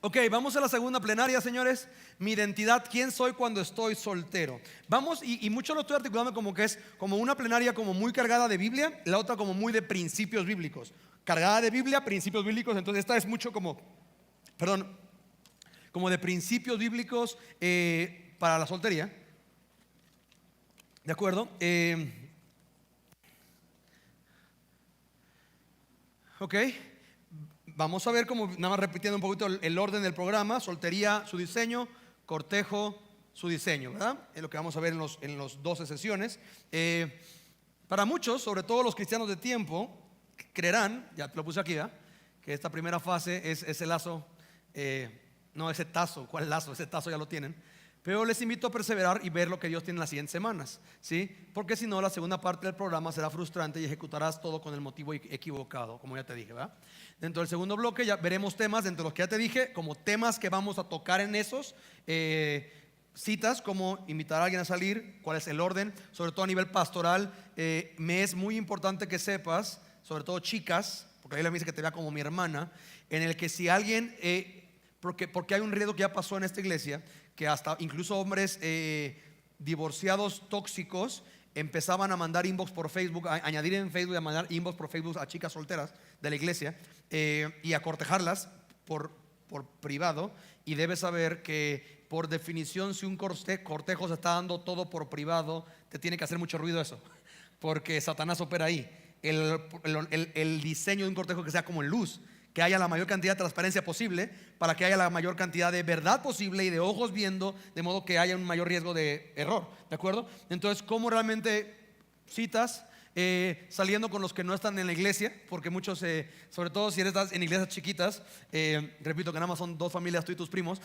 Ok, vamos a la segunda plenaria, señores. Mi identidad, ¿quién soy cuando estoy soltero? Vamos, y mucho lo estoy articulando como que es como una plenaria como muy cargada de Biblia, la otra como muy de principios bíblicos. Cargada de Biblia, principios bíblicos. Entonces esta es mucho como, perdón, como de principios bíblicos para la soltería. ¿De acuerdo? Ok. Vamos a ver como nada más repitiendo un poquito el orden del programa: soltería, su diseño; cortejo, su diseño, ¿verdad? Es lo que vamos a ver en los 12 sesiones. Para muchos, sobre todo los cristianos de tiempo, creerán, ya te lo puse aquí, ¿verdad?, que esta primera fase es ese lazo, no ese tazo. ¿Cuál lazo? Ese tazo ya lo tienen. Pero les invito a perseverar y ver lo que Dios tiene en las siguientes semanas, ¿sí? Porque si no, la segunda parte del programa será frustrante y ejecutarás todo con el motivo equivocado, como ya te dije, ¿verdad? Dentro del segundo bloque ya veremos temas, dentro de los que ya te dije, como temas que vamos a tocar en esos citas, como invitar a alguien a salir, cuál es el orden, sobre todo a nivel pastoral. Me es muy importante que sepas, sobre todo chicas, porque ahí le dice que te vea como mi hermana, en el que si alguien, porque hay un riesgo que ya pasó en esta iglesia, que hasta incluso hombres divorciados tóxicos empezaban a mandar inbox por Facebook, a añadir en Facebook y a mandar inbox por Facebook a chicas solteras de la iglesia y a cortejarlas por privado. Y debes saber que por definición, si un cortejo se está dando todo por privado, te tiene que hacer mucho ruido eso, porque Satanás opera ahí. El diseño de un cortejo que sea como en luz, que haya la mayor cantidad de transparencia posible, para que haya la mayor cantidad de verdad posible y de ojos viendo, de modo que haya un mayor riesgo de error, ¿de acuerdo? Entonces, ¿cómo realmente citas? Saliendo con los que no están en la iglesia, porque muchos, sobre todo si estás en iglesias chiquitas, repito que nada más son 2 familias, tú y tus primos,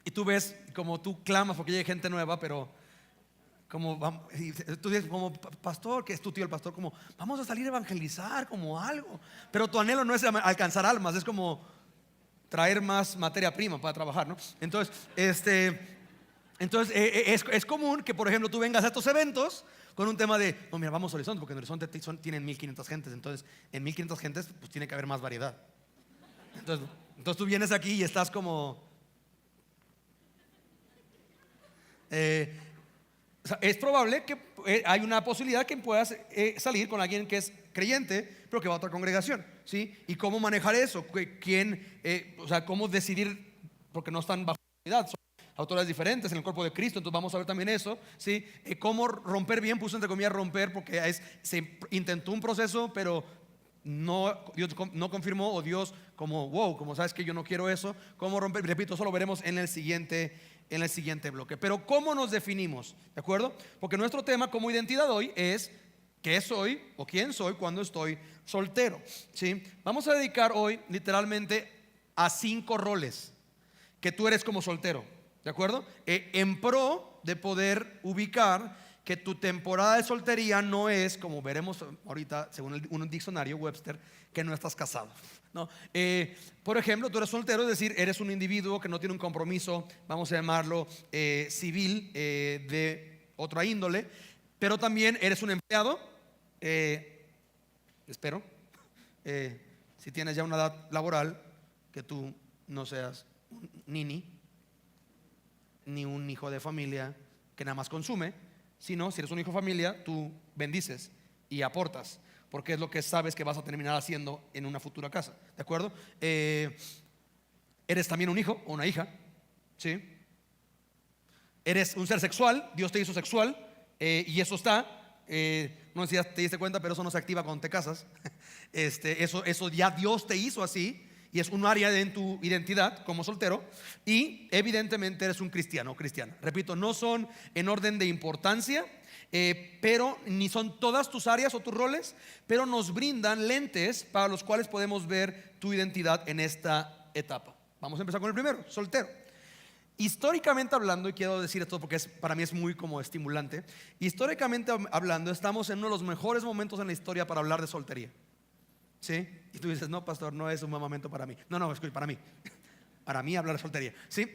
y tú ves como tú clamas porque hay gente nueva, pero como tú dices como pastor, que es tu tío el pastor, como vamos a salir a evangelizar, como algo, pero tu anhelo no es alcanzar almas, es como traer más materia prima para trabajar, ¿no? Entonces, es común que, por ejemplo, tú vengas a estos eventos con un tema de, no, mira, vamos a Horizonte, porque en Horizonte tienen 1500 gentes, entonces en 1500 gentes pues tiene que haber más variedad. Entonces tú vienes aquí y estás como o sea, es probable que hay una posibilidad que puedas salir con alguien que es creyente, pero que va a otra congregación, ¿sí? ¿Y cómo manejar eso? ¿Quién, o sea, cómo decidir? Porque no están bajo autoridad, son autoridades diferentes en el cuerpo de Cristo. Entonces vamos a ver también eso, ¿sí? Cómo romper bien, puse entre comillas romper, porque se intentó un proceso, pero Dios no confirmó, o Dios como wow, como sabes que yo no quiero eso. Cómo romper, repito, eso lo veremos en el siguiente bloque. Pero ¿cómo nos definimos? ¿De acuerdo? Porque nuestro tema como identidad hoy es ¿qué soy o quién soy cuando estoy soltero? ¿Sí? Vamos a dedicar hoy literalmente a 5 roles que tú eres como soltero, ¿de acuerdo? En pro de poder ubicar que tu temporada de soltería no es, como veremos ahorita según un diccionario Webster, que no estás casado, ¿no? Por ejemplo, tú eres soltero, es decir, eres un individuo que no tiene un compromiso, vamos a llamarlo civil, de otra índole, pero también eres un empleado, espero, si tienes ya una edad laboral, que tú no seas un nini ni un hijo de familia que nada más consume, sino si eres un hijo de familia, tú bendices y aportas, porque es lo que sabes que vas a terminar haciendo en una futura casa, ¿de acuerdo? Eres también un hijo o una hija, ¿sí? Eres un ser sexual, Dios te hizo sexual, y eso está, no sé si ya te diste cuenta, pero eso no se activa cuando te casas. Eso ya Dios te hizo así, y es un área en tu identidad como soltero. Y evidentemente eres un cristiano o cristiana. Repito, no son en orden de importancia, pero ni son todas tus áreas o tus roles, pero nos brindan lentes para los cuales podemos ver tu identidad en esta etapa. Vamos a empezar con el primero, soltero. Históricamente hablando, y quiero decir esto porque para mí es muy como estimulante, históricamente hablando estamos en uno de los mejores momentos en la historia para hablar de soltería, ¿sí? Y tú dices, no, pastor, no es un buen momento para mí. No, escucha, para mí hablar de soltería, ¿sí?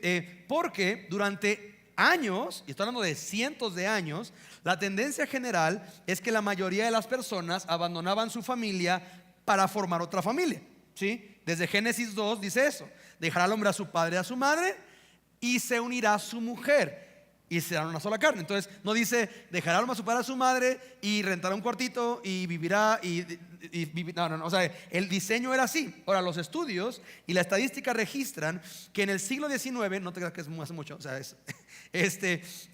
Porque durante años, y estoy hablando de cientos de años, la tendencia general es que la mayoría de las personas abandonaban su familia para formar otra familia, ¿sí? Desde Génesis 2 dice eso: dejará al hombre a su padre y a su madre y se unirá a su mujer y serán una sola carne. Entonces no dice dejará al hombre a su padre y a su madre y rentará un cuartito y vivirá no, o sea, el diseño era así. Ahora, los estudios y la estadística registran que en el siglo XIX, no te creas que es hace mucho, o sea,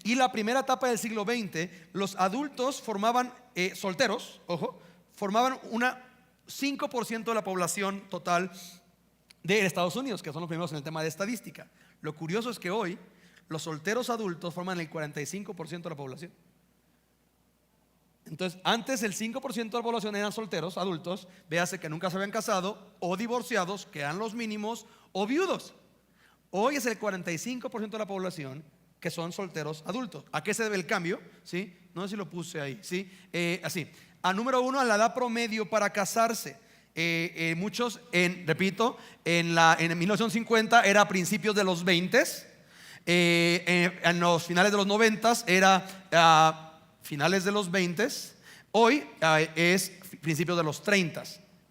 y la primera etapa del siglo XX, los adultos formaban, solteros, ojo, formaban 5% de la población total de Estados Unidos, que son los primeros en el tema de estadística. Lo curioso es que hoy los solteros adultos forman el 45% de la población. Entonces, antes el 5% de la población eran solteros adultos, véase que nunca se habían casado o divorciados, que eran los mínimos, o viudos. Hoy es el 45% de la población que son solteros adultos. ¿A qué se debe el cambio? ¿Sí? No sé si lo puse ahí. ¿Sí? Así. Número 1, a la edad promedio para casarse. Muchos, repito, en 1950 era a principios de los 20, en los finales de los 90 era finales de los 20, hoy es principios de los 30.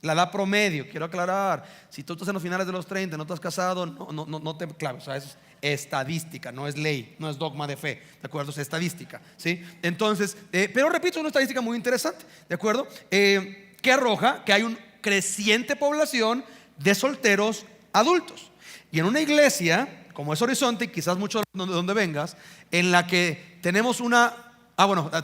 La edad promedio, quiero aclarar, si tú estás en los finales de los 30, no te has casado, no te claves, o sea, es estadística, no es ley, no es dogma de fe, ¿de acuerdo? Es estadística, ¿sí? Entonces, pero repito, es una estadística muy interesante, ¿de acuerdo? Que arroja que hay una creciente población de solteros adultos. Y en una iglesia como es Horizonte, y quizás mucho de donde vengas, en la que tenemos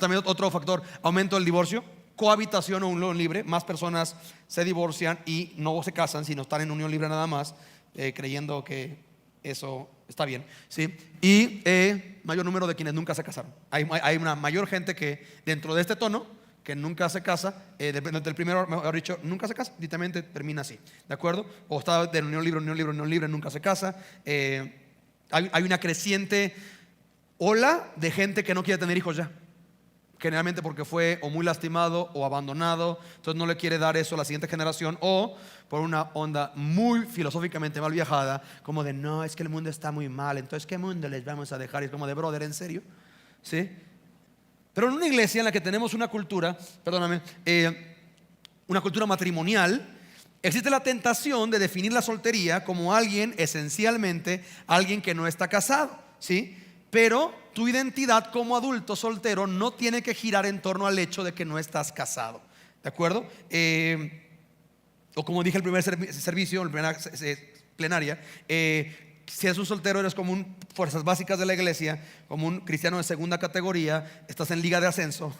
también otro factor, aumento del divorcio, cohabitación o unión libre. Más personas se divorcian y no se casan, sino están en unión libre nada más, creyendo que eso está bien, ¿sí? Y mayor número de quienes nunca se casaron. Hay una mayor gente que dentro de este tono que nunca se casa, del primero, mejor dicho, nunca se casa, literalmente termina así, ¿de acuerdo? O está de unión libre, nunca se casa. Hay una creciente ola de gente que no quiere tener hijos ya, generalmente porque fue o muy lastimado o abandonado, entonces no le quiere dar eso a la siguiente generación, o por una onda muy filosóficamente mal viajada, como de no, es que el mundo está muy mal, entonces ¿qué mundo les vamos a dejar? Y es como de brother, ¿en serio? ¿Sí? Pero en una iglesia en la que tenemos una cultura, una cultura matrimonial, existe la tentación de definir la soltería como esencialmente alguien que no está casado, ¿sí? Pero tu identidad como adulto soltero no tiene que girar en torno al hecho de que no estás casado, ¿de acuerdo? O como dije el primer servicio, en la primera plenaria, si eres un soltero, eres como fuerzas básicas de la iglesia, como un cristiano de segunda categoría, estás en liga de ascenso.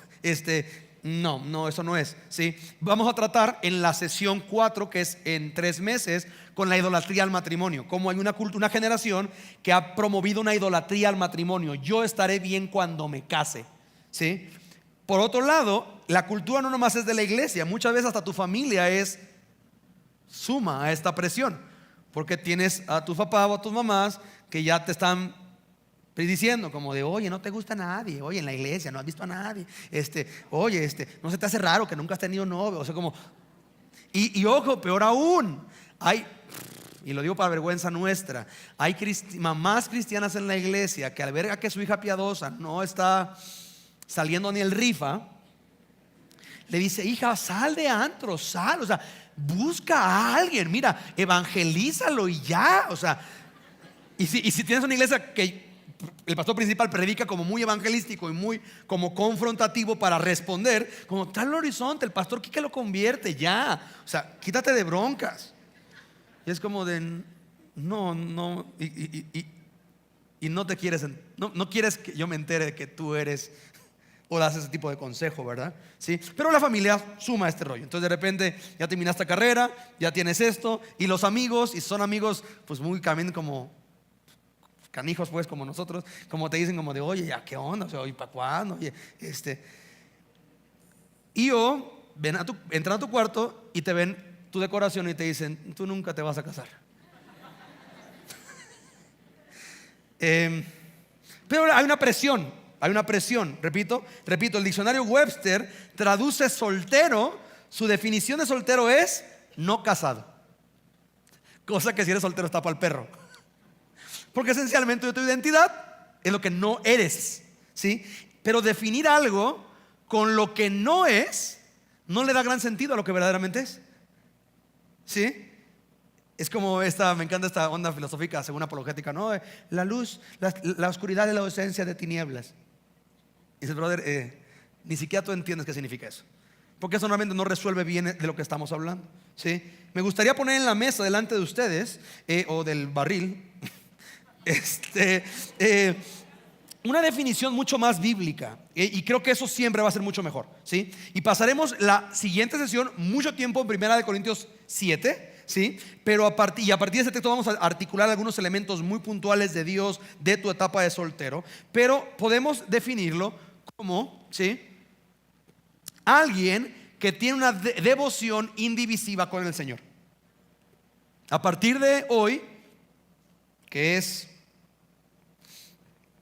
No, eso no es, ¿sí? Vamos a tratar en la sesión 4, que es en 3 meses, con la idolatría al matrimonio. Como hay una generación que ha promovido una idolatría al matrimonio. Yo estaré bien cuando me case, ¿sí? Por otro lado, la cultura no nomás es de la iglesia. Muchas veces hasta tu familia suma a esta presión, porque tienes a tus papás o a tus mamás que ya te están diciendo como de, oye, no te gusta nadie, oye, en la iglesia no has visto a nadie, oye, no se te hace raro que nunca has tenido novio, o sea, como, y ojo, peor aún, y lo digo para vergüenza nuestra, hay mamás cristianas en la iglesia que al ver a que su hija piadosa no está saliendo ni el rifa, le dice, hija, sal de antro, sal, o sea, busca a alguien, mira, evangelízalo y ya, o sea, y si tienes una iglesia que el pastor principal predica como muy evangelístico y muy como confrontativo para responder, como tal el horizonte, el pastor que lo convierte ya, o sea, quítate de broncas. Y es como de no, y no te quieres, no quieres que yo me entere de que tú eres o das ese tipo de consejo, ¿verdad? ¿Sí? Pero la familia suma este rollo. Entonces de repente ya terminaste carrera, ya tienes esto, y los amigos, y son amigos pues muy también como canijos, pues, como nosotros, como te dicen como de, oye, ya, ¿qué onda? O sea, ¿y para cuándo? Oye, y entran a tu cuarto y te ven tu decoración y te dicen, tú nunca te vas a casar. Pero hay una presión, repito, el diccionario Webster traduce soltero, su definición de soltero es no casado, cosa que si eres soltero está para el perro. Porque esencialmente tu identidad es lo que no eres, ¿sí? Pero definir algo con lo que no es no le da gran sentido a lo que verdaderamente es, ¿sí? Es como me encanta esta onda filosófica según apologética, ¿no? La luz, la oscuridad es la ausencia de tinieblas. Y dice, brother, ni siquiera tú entiendes qué significa eso, porque eso normalmente no resuelve bien de lo que estamos hablando, ¿sí? Me gustaría poner en la mesa delante de ustedes, o del barril, una definición mucho más bíblica, y creo que eso siempre va a ser mucho mejor, ¿sí? Y pasaremos la siguiente sesión mucho tiempo en 1 Corintios 7, ¿sí? Pero a partir de ese texto vamos a articular algunos elementos muy puntuales de Dios, de tu etapa de soltero. Pero podemos definirlo como, ¿sí?, alguien que tiene una devoción indivisiva con el Señor. A partir de hoy, que es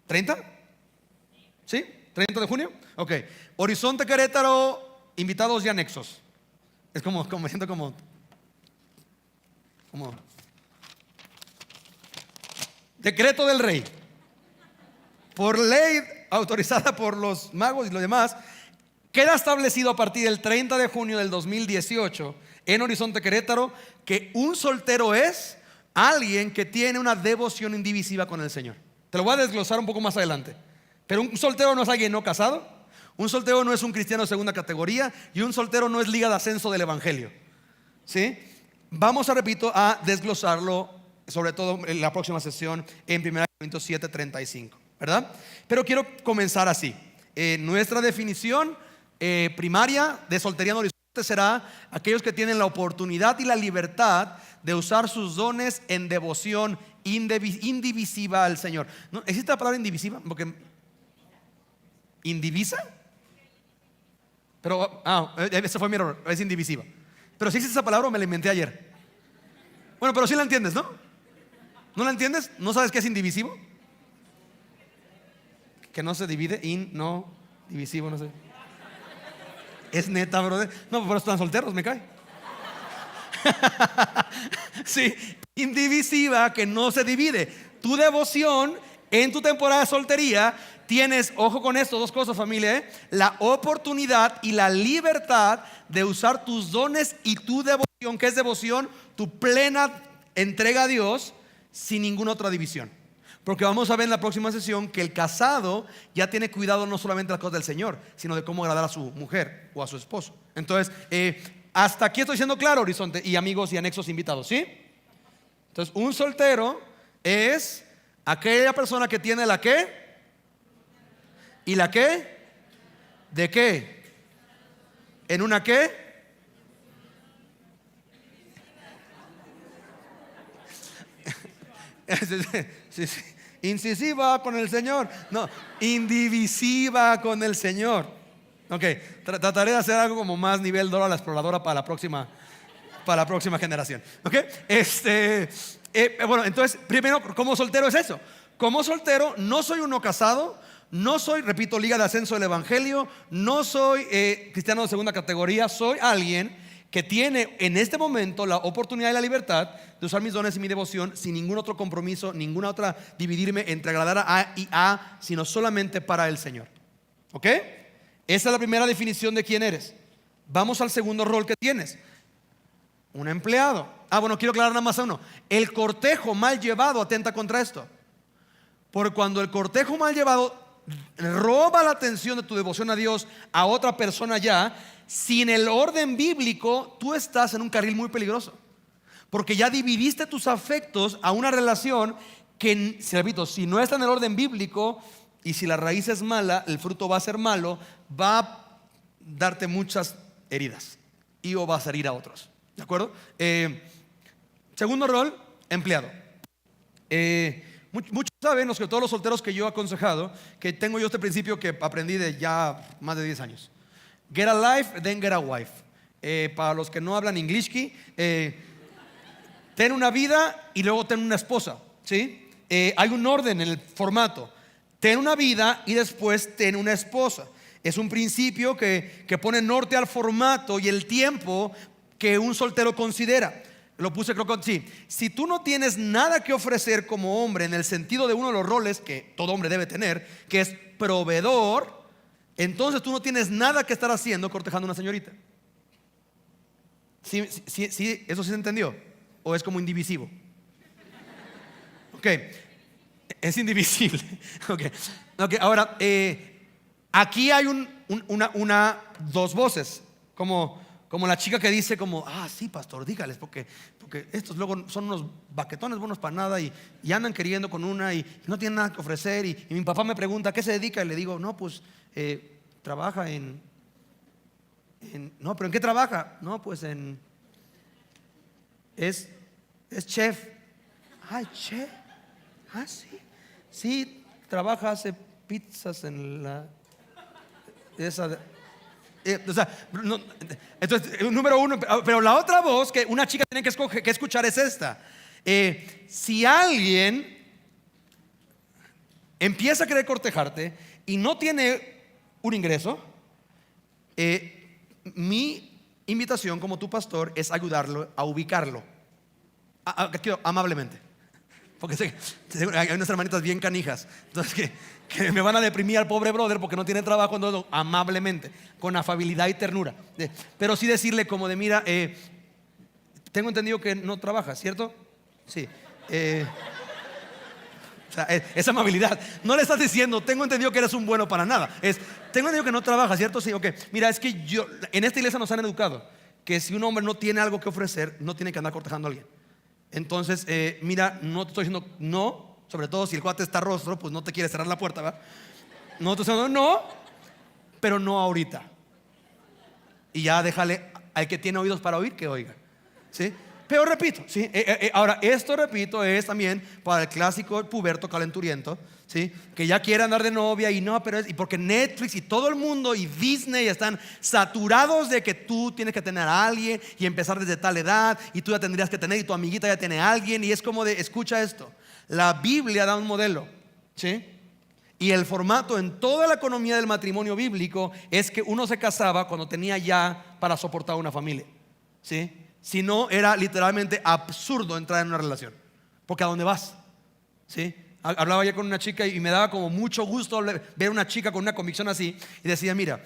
30, ¿sí? 30 de junio, ok. Horizonte Querétaro, invitados y anexos. Es como me siento como decreto del rey, por ley autorizada por los magos y los demás. Queda establecido a partir del 30 de junio del 2018 en Horizonte Querétaro que un soltero es alguien que tiene una devoción indivisiva con el Señor. Te lo voy a desglosar un poco más adelante. Pero un soltero no es alguien no casado, un soltero no es un cristiano de segunda categoría, y un soltero no es liga de ascenso del evangelio, ¿sí? Vamos a desglosarlo, sobre todo en la próxima sesión en 1 Corintios 7:35, ¿verdad? Pero quiero comenzar así. Nuestra definición primaria de soltería en Horizonte será aquellos que tienen la oportunidad y la libertad de usar sus dones en devoción indivisiva al Señor. ¿No existe la palabra indivisiva? Porque ¿indivisa? Pero ese fue mi error, es indivisiva. Pero si existe esa palabra, me la inventé ayer. Bueno, pero sí la entiendes, ¿no? ¿No la entiendes? ¿No sabes qué es indivisivo? Que no se divide, no divisivo, no sé. Es neta, brother. No, pero están solteros, me cae. Sí, indivisiva, que no se divide. Tu devoción en tu temporada de soltería, tienes, ojo con esto, dos cosas, familia, la oportunidad y la libertad de usar tus dones y tu devoción. ¿Qué es devoción? Tu plena entrega a Dios sin ninguna otra división. Porque vamos a ver en la próxima sesión que el casado ya tiene cuidado no solamente de las cosas del Señor, sino de cómo agradar a su mujer o a su esposo. Entonces, hasta aquí estoy siendo claro, Horizonte y amigos y anexos invitados, ¿sí? Entonces, un soltero es aquella persona que tiene la ¿qué? ¿Y la qué? ¿De qué? ¿En una qué? Sí, sí. Incisiva con el Señor. No, indivisiva con el Señor. Ok, trataré de hacer algo como más nivel Dora la exploradora para la próxima generación. Ok, bueno, entonces, primero, como soltero es eso. Como soltero, no soy uno casado, no soy, repito, liga de ascenso del evangelio, no soy cristiano de segunda categoría, soy alguien que tiene en este momento la oportunidad y la libertad de usar mis dones y mi devoción sin ningún otro compromiso, ninguna otra dividirme entre agradar a A y A, sino solamente para el Señor. ¿Ok? Esa es la primera definición de quién eres. Vamos al segundo rol que tienes. Un empleado. Bueno, quiero aclarar nada más uno. El cortejo mal llevado atenta contra esto. Porque cuando el cortejo mal llevado roba la atención de tu devoción a Dios a otra persona ya, sin el orden bíblico, tú estás en un carril muy peligroso. Porque ya dividiste tus afectos a una relación que, repito, si no está en el orden bíblico y si la raíz es mala, el fruto va a ser malo, va a darte muchas heridas y o vas a herir a otros. ¿De acuerdo? Segundo rol, empleado. Muchos saben, todos los solteros que yo he aconsejado, que tengo yo este principio que aprendí de ya más de 10 años. Get a life, then get a wife. Para los que no hablan inglés, ten una vida y luego ten una esposa, ¿sí? Hay un orden en el formato. Ten una vida y después ten una esposa. Es un principio que pone norte al formato y el tiempo que un soltero considera. Lo puse, creo que sí. Si tú no tienes nada que ofrecer como hombre en el sentido de uno de los roles que todo hombre debe tener, que es proveedor, entonces tú no tienes nada que estar haciendo cortejando a una señorita. ¿Sí? ¿Eso sí se entendió? o es como indivisivo? Ok, es indivisible. Ok, ahora, aquí hay dos voces, como la chica que dice como, sí, pastor, dígales, porque estos luego son unos baquetones buenos para nada y andan queriendo con una y no tienen nada que ofrecer. Y mi papá me pregunta, ¿a qué se dedica? Y le digo, no, pues trabaja no, pero ¿en qué trabaja? No, pues es chef. Ay, chef. Sí. Sí, trabaja, hace pizzas en o sea, entonces, número uno, pero la otra voz que una chica tiene que escuchar es esta. Si alguien empieza a querer cortejarte y no tiene un ingreso, mi invitación como tu pastor es ayudarlo a ubicarlo amablemente. Porque hay unas hermanitas bien canijas, entonces que me van a deprimir al pobre brother porque no tiene trabajo. Entonces, amablemente, con afabilidad y ternura, pero sí decirle como de, mira, tengo entendido que no trabajas, ¿cierto? Sí. O sea, es amabilidad. No le estás diciendo, tengo entendido que eres un bueno para nada. Tengo entendido que no trabajas, ¿cierto? Sí, ok. Mira, es que en esta iglesia nos han educado que si un hombre no tiene algo que ofrecer, no tiene que andar cortejando a alguien. Entonces, mira, no te estoy diciendo no, sobre todo si el cuate está rostro, pues no te quiere cerrar la puerta, ¿verdad? No te estoy diciendo no, pero no ahorita. Y ya déjale al que tiene oídos para oír que oiga, ¿sí? Pero repito, ¿sí? Ahora, esto, repito, es también para el clásico puberto calenturiento, ¿sí? Que ya quiere andar de novia y no, pero y porque Netflix y todo el mundo y Disney están saturados de que tú tienes que tener a alguien y empezar desde tal edad y tú ya tendrías que tener y tu amiguita ya tiene a alguien. Y es como de, escucha esto, la Biblia da un modelo, ¿sí? Y el formato en toda la economía del matrimonio bíblico es que uno se casaba cuando tenía ya para soportar una familia, ¿sí? Si no, era literalmente absurdo entrar en una relación. Porque ¿a dónde vas? ¿Sí? Hablaba ya con una chica y me daba como mucho gusto ver una chica con una convicción así. Y decía, mira,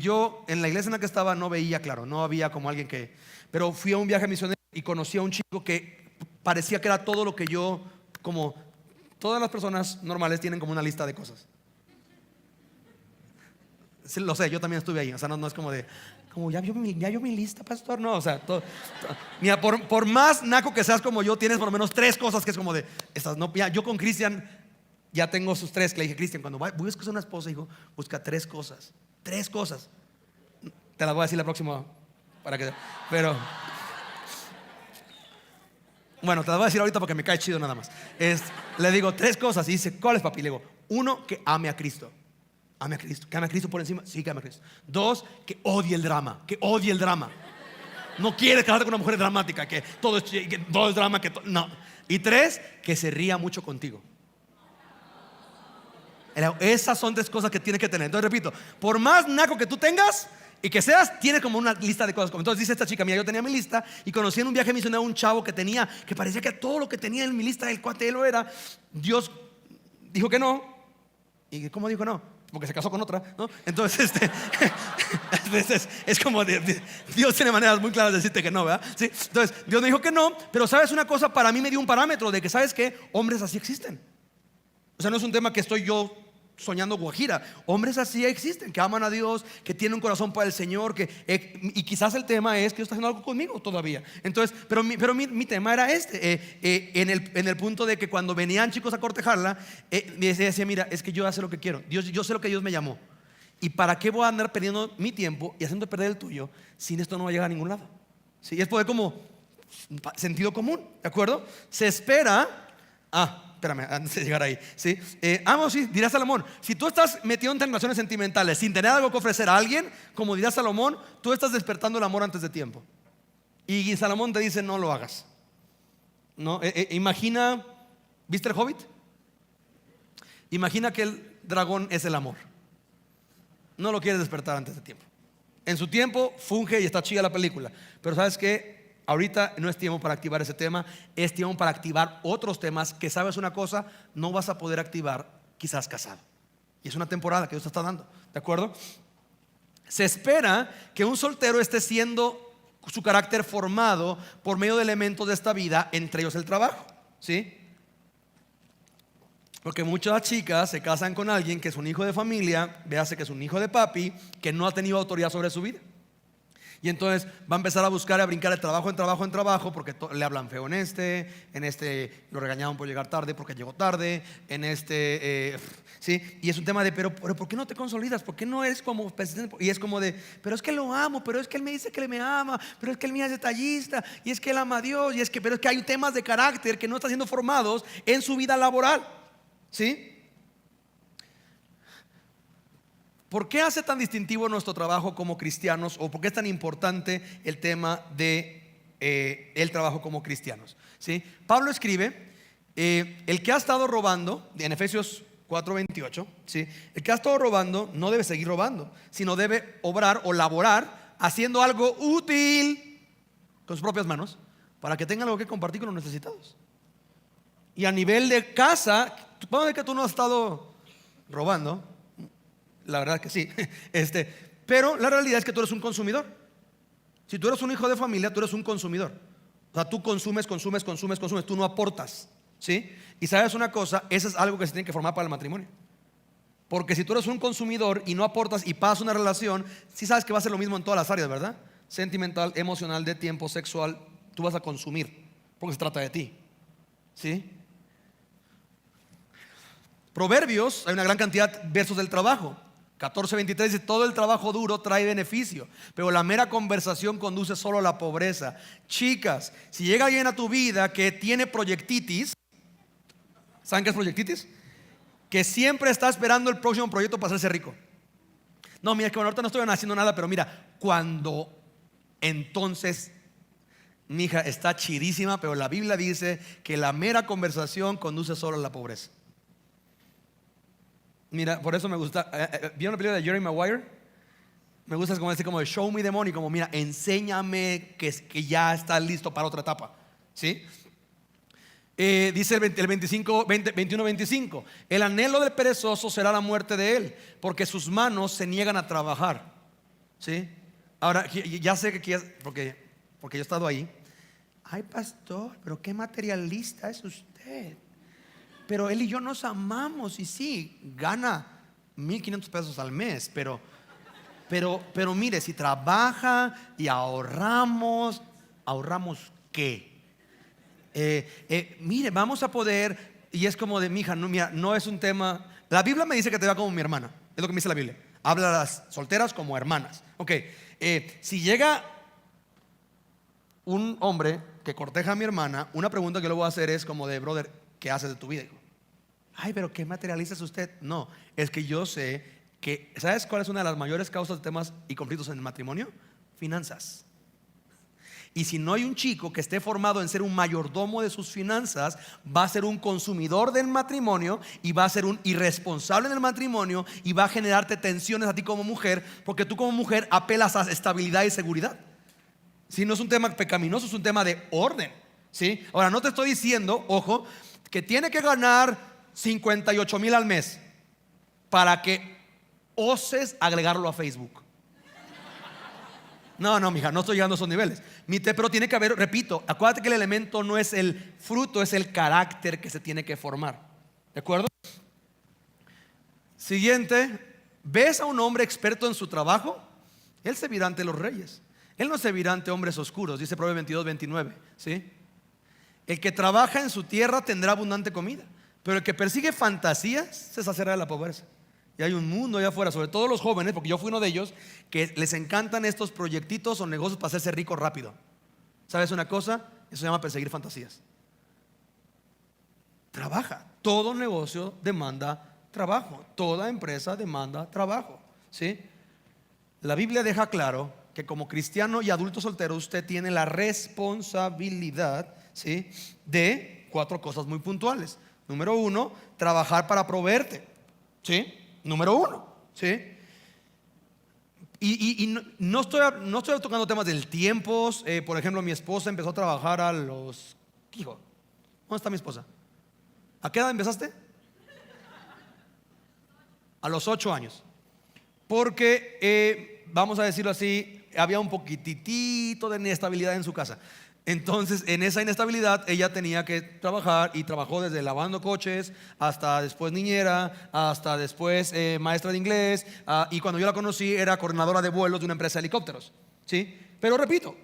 yo en la iglesia en la que estaba no veía claro, no había como alguien que... Pero fui a un viaje misionero y conocí a un chico que parecía que era todo lo que yo, como todas las personas normales tienen como una lista de cosas. Sí, lo sé, yo también estuve ahí. O sea, no es como de... Como ya vio mi lista, pastor. No, o sea, mira, por más naco que seas como yo, tienes por lo menos 3 cosas que es como de estas, no, ya, yo con Cristian ya tengo sus 3. Que le dije, Cristian, cuando busques una esposa, hijo, busca 3 cosas. 3 cosas. Te las voy a decir la próxima pero bueno, te las voy a decir ahorita porque me cae chido nada más. Le digo 3 cosas y dice, ¿cuáles, papi? Le digo, 1, que ame a Cristo. Ame a Cristo, que ame a Cristo por encima. Sí, que ame a Cristo. 2, que odie el drama. Que odie el drama. No quiere casarte con una mujer dramática, que todo es drama, no. Y 3, que se ría mucho contigo. Esas son 3 cosas que tienes que tener. Entonces repito, por más naco que tú tengas y que seas, tienes como una lista de cosas. Entonces dice esta chica, mira, yo tenía mi lista y conocí en un viaje misionero a un chavo que parecía que todo lo que tenía en mi lista el cuate él lo era. Dios dijo que no. ¿Y cómo dijo no? Porque se casó con otra, ¿no? Entonces, es como Dios tiene maneras muy claras de decirte que no, ¿verdad? ¿Sí? Entonces, Dios me dijo que no, pero ¿sabes una cosa? Para mí me dio un parámetro de que, ¿sabes qué? Hombres así existen. O sea, no es un tema que estoy yo soñando guajira. Hombres así existen, que aman a Dios, que tienen un corazón para el Señor, y quizás el tema es que Dios está haciendo algo conmigo todavía. Entonces, pero mi tema era en el punto de que cuando venían chicos a cortejarla, me decía, mira, es que yo hago lo que quiero. Yo sé lo que Dios me llamó. ¿Y para qué voy a andar perdiendo mi tiempo y haciendo perder el tuyo sin esto no va a llegar a ningún lado? ¿Sí? Es poder como sentido común, ¿de acuerdo? Se espera. Espérame, antes de llegar ahí, ¿sí? Sí, dirá Salomón, si tú estás metido en relaciones sentimentales sin tener algo que ofrecer a alguien, como dirá Salomón, tú estás despertando el amor antes de tiempo. Y Salomón te dice, no lo hagas, ¿no? Imagina, ¿viste el Hobbit? Imagina que el dragón es el amor. No lo quieres despertar antes de tiempo. En su tiempo funge y está chida la película, pero ¿sabes qué? Ahorita no es tiempo para activar ese tema, es tiempo para activar otros temas que, sabes una cosa, no vas a poder activar quizás casado. Y es una temporada que Dios te está dando, ¿de acuerdo? Se espera que un soltero esté siendo su carácter formado por medio de elementos de esta vida, entre ellos el trabajo, ¿sí? Porque muchas chicas se casan con alguien que es un hijo de familia, véase que es un hijo de papi, que no ha tenido autoridad sobre su vida. Y entonces va a empezar a buscar y a brincar de trabajo en trabajo en trabajo, porque le hablan feo en este lo regañaban por llegar tarde porque llegó tarde, ¿sí? Y es un tema de, pero ¿por qué no te consolidas? ¿Por qué no eres como? Y es como de, pero es que lo amo, pero es que él me dice que me ama, pero es que él me es detallista, y es que él ama a Dios, pero es que hay temas de carácter que no están siendo formados en su vida laboral, ¿sí? ¿Por qué hace tan distintivo nuestro trabajo como cristianos? ¿O por qué es tan importante el tema de el trabajo como cristianos? ¿Sí? Pablo escribe, el que ha estado robando, en Efesios 4:28, ¿sí? El que ha estado robando no debe seguir robando, sino debe obrar o laborar haciendo algo útil con sus propias manos, para que tengan algo que compartir con los necesitados. Y a nivel de casa, supongo que tú no has estado robando. La verdad que sí. Pero la realidad es que tú eres un consumidor. Si tú eres un hijo de familia, tú eres un consumidor. O sea, tú consumes, tú no aportas, ¿sí? Y sabes una cosa, eso es algo que se tiene que formar para el matrimonio. Porque si tú eres un consumidor y no aportas y pasas una relación, sí sabes que va a ser lo mismo en todas las áreas, ¿verdad? Sentimental, emocional, de tiempo, sexual. Tú vas a consumir, porque se trata de ti, ¿sí? Proverbios, hay una gran cantidad de versos del trabajo. 14:23 dice: todo el trabajo duro trae beneficio, pero la mera conversación conduce solo a la pobreza. Chicas, si llega alguien a tu vida que tiene proyectitis, ¿saben qué es proyectitis? Que siempre está esperando el próximo proyecto para hacerse rico. No, mira, es que bueno, ahorita no estoy haciendo nada, pero mira, cuando entonces, mi hija está chidísima, pero la Biblia dice que la mera conversación conduce solo a la pobreza. Mira, por eso me gusta. ¿Vieron la película de Jerry Maguire? Me gusta como decir, como de show me the money, como mira, enséñame que ya estás listo para otra etapa, ¿sí? Dice el 21:25: el anhelo del perezoso será la muerte de él, porque sus manos se niegan a trabajar, ¿sí? Ahora, ya sé que porque yo he estado ahí. Ay, pastor, pero qué materialista es usted. Pero él y yo nos amamos, y sí, gana 1,500 pesos al mes, pero mire, si trabaja y ahorramos ¿qué? Mire, vamos a poder. Y es como de, mija, no, mira, no es un tema. La Biblia me dice que te va como mi hermana, es lo que me dice la Biblia. Habla a las solteras como hermanas. Ok, si llega un hombre que corteja a mi hermana, una pregunta que le voy a hacer es como de, brother, ¿qué haces de tu vida, hijo? Ay, pero ¿qué materializa es usted? No, es que yo sé que, ¿sabes cuál es una de las mayores causas de temas y conflictos en el matrimonio? Finanzas. Y si no hay un chico que esté formado en ser un mayordomo de sus finanzas, va a ser un consumidor del matrimonio y va a ser un irresponsable en el matrimonio, y va a generarte tensiones a ti como mujer, porque tú como mujer apelas a estabilidad y seguridad. Si no es un tema pecaminoso, es un tema de orden, ¿sí? Ahora, no te estoy diciendo, ojo, que tiene que ganar 58,000 al mes para que oses agregarlo a Facebook. No, mija, no estoy llegando a esos niveles. Pero tiene que haber, repito, acuérdate que el elemento no es el fruto, es el carácter que se tiene que formar. ¿De acuerdo? Siguiente. ¿Ves a un hombre experto en su trabajo? Él se virá ante los reyes. Él no se virá ante hombres oscuros, dice Proverbios 22:29, ¿sí? El que trabaja en su tierra tendrá abundante comida, pero el que persigue fantasías se saciará de la pobreza. Y hay un mundo allá afuera, sobre todo los jóvenes, porque yo fui uno de ellos, que les encantan estos proyectitos o negocios para hacerse rico rápido. ¿Sabes una cosa? Eso se llama perseguir fantasías. Trabaja. Todo negocio demanda trabajo. Toda empresa demanda trabajo, ¿sí? La Biblia deja claro que como cristiano y adulto soltero usted tiene la responsabilidad, ¿sí?, de 4 cosas muy puntuales. Número 1, trabajar para proveerte, ¿sí? Número 1, ¿sí? Y no estoy tocando temas del tiempo. Por ejemplo, mi esposa empezó a trabajar a los... Hijo, ¿dónde está mi esposa? ¿A qué edad empezaste? A los 8 años. Porque, vamos a decirlo así, había un poquitito de inestabilidad en su casa. Entonces, en esa inestabilidad, ella tenía que trabajar y trabajó desde lavando coches hasta después niñera, hasta después maestra de inglés. Y cuando yo la conocí, era coordinadora de vuelos de una empresa de helicópteros. ¿Sí? Pero repito,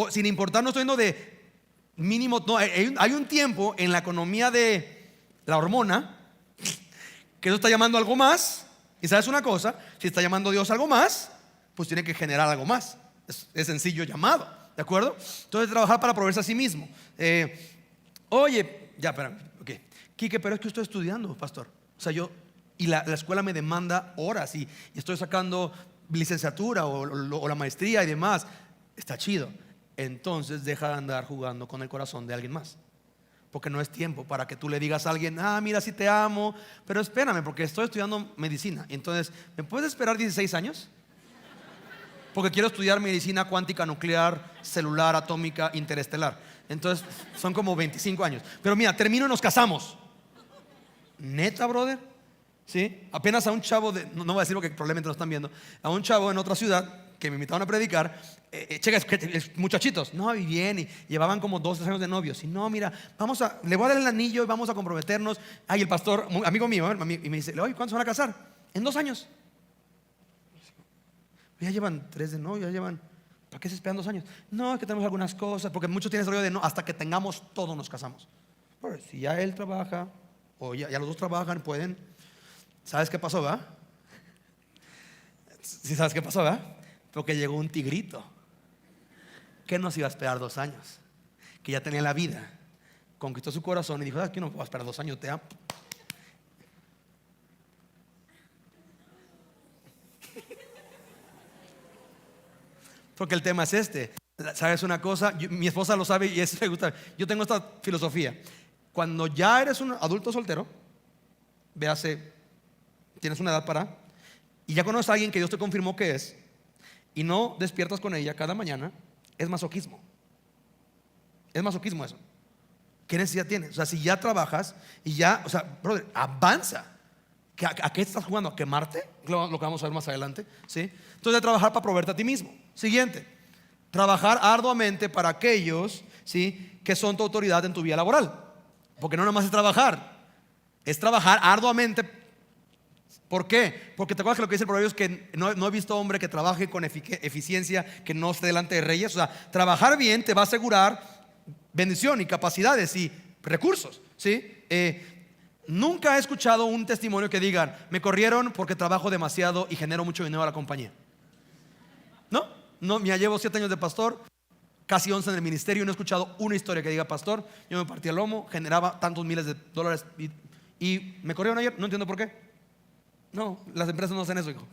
sin importar, no estoy yendo de mínimo. No, hay un tiempo en la economía de la hormona que eso está llamando algo más. Y sabes una cosa, si está llamando Dios algo más, pues tiene que generar algo más. Es sencillo llamado. ¿De acuerdo? Entonces, trabajar para proveerse a sí mismo. Oye, ya, espera, ok. Quique, pero es que estoy estudiando, pastor. O sea, la escuela me demanda horas y estoy sacando licenciatura o la maestría y demás. Está chido. Entonces, deja de andar jugando con el corazón de alguien más. Porque no es tiempo para que tú le digas a alguien, mira, sí te amo, pero espérame, porque estoy estudiando medicina. Entonces, ¿me puedes esperar 16 años? Porque quiero estudiar medicina cuántica, nuclear, celular, atómica, interestelar. Entonces son como 25 años. Pero mira, termino y nos casamos. Neta, brother. ¿Sí? Apenas a un chavo no voy a decir lo que probablemente no están viendo. A un chavo en otra ciudad que me invitaron a predicar. Checa, muchachitos, no, y bien, y llevaban como 2 o 3 años de novios. Y no, mira, le voy a dar el anillo y vamos a comprometernos. Y el pastor, amigo mío, y me dice, oye, ¿cuándo se van a casar? En 2 años. Ya llevan 3 de novio, ya llevan. ¿Para qué se esperan 2 años? No, es que tenemos algunas cosas, porque muchos tienen el rollo de no, hasta que tengamos todo nos casamos. Pero si ya él trabaja, o ya los dos trabajan, pueden. ¿Sabes qué pasó, va? ¿Sí sabes qué pasó, va? Porque llegó un tigrito que nos iba a esperar 2 años, que ya tenía la vida, conquistó su corazón y dijo, aquí no puedo esperar 2 años, te amo. Porque el tema es este. ¿Sabes una cosa? Mi esposa lo sabe y eso me gusta. Yo tengo esta filosofía. Cuando ya eres un adulto soltero, tienes una edad y ya conoces a alguien que Dios te confirmó que es, y no despiertas con ella cada mañana, es masoquismo. Es masoquismo eso. ¿Qué necesidad tienes? O sea, si ya trabajas y ya, o sea, brother, avanza. ¿A qué estás jugando? ¿A quemarte? Lo que vamos a ver más adelante, ¿sí? Entonces, trabajar para proveerte a ti mismo. Siguiente, trabajar arduamente para aquellos, ¿sí?, que son tu autoridad en tu vida laboral. Porque no nada más es trabajar arduamente. ¿Por qué? Porque te acuerdas que lo que dice el Proverbios, que no he visto hombre que trabaje con eficiencia, que no esté delante de reyes. O sea, trabajar bien te va a asegurar bendición y capacidades y recursos, ¿sí? Nunca he escuchado un testimonio que digan, me corrieron porque trabajo demasiado y genero mucho dinero a la compañía. No, ya llevo 7 años de pastor, casi 11 en el ministerio, y no he escuchado una historia que diga, pastor, yo me partí el lomo, generaba tantos miles de dólares y me corrieron ayer, no entiendo por qué. No, las empresas no hacen eso, hijo.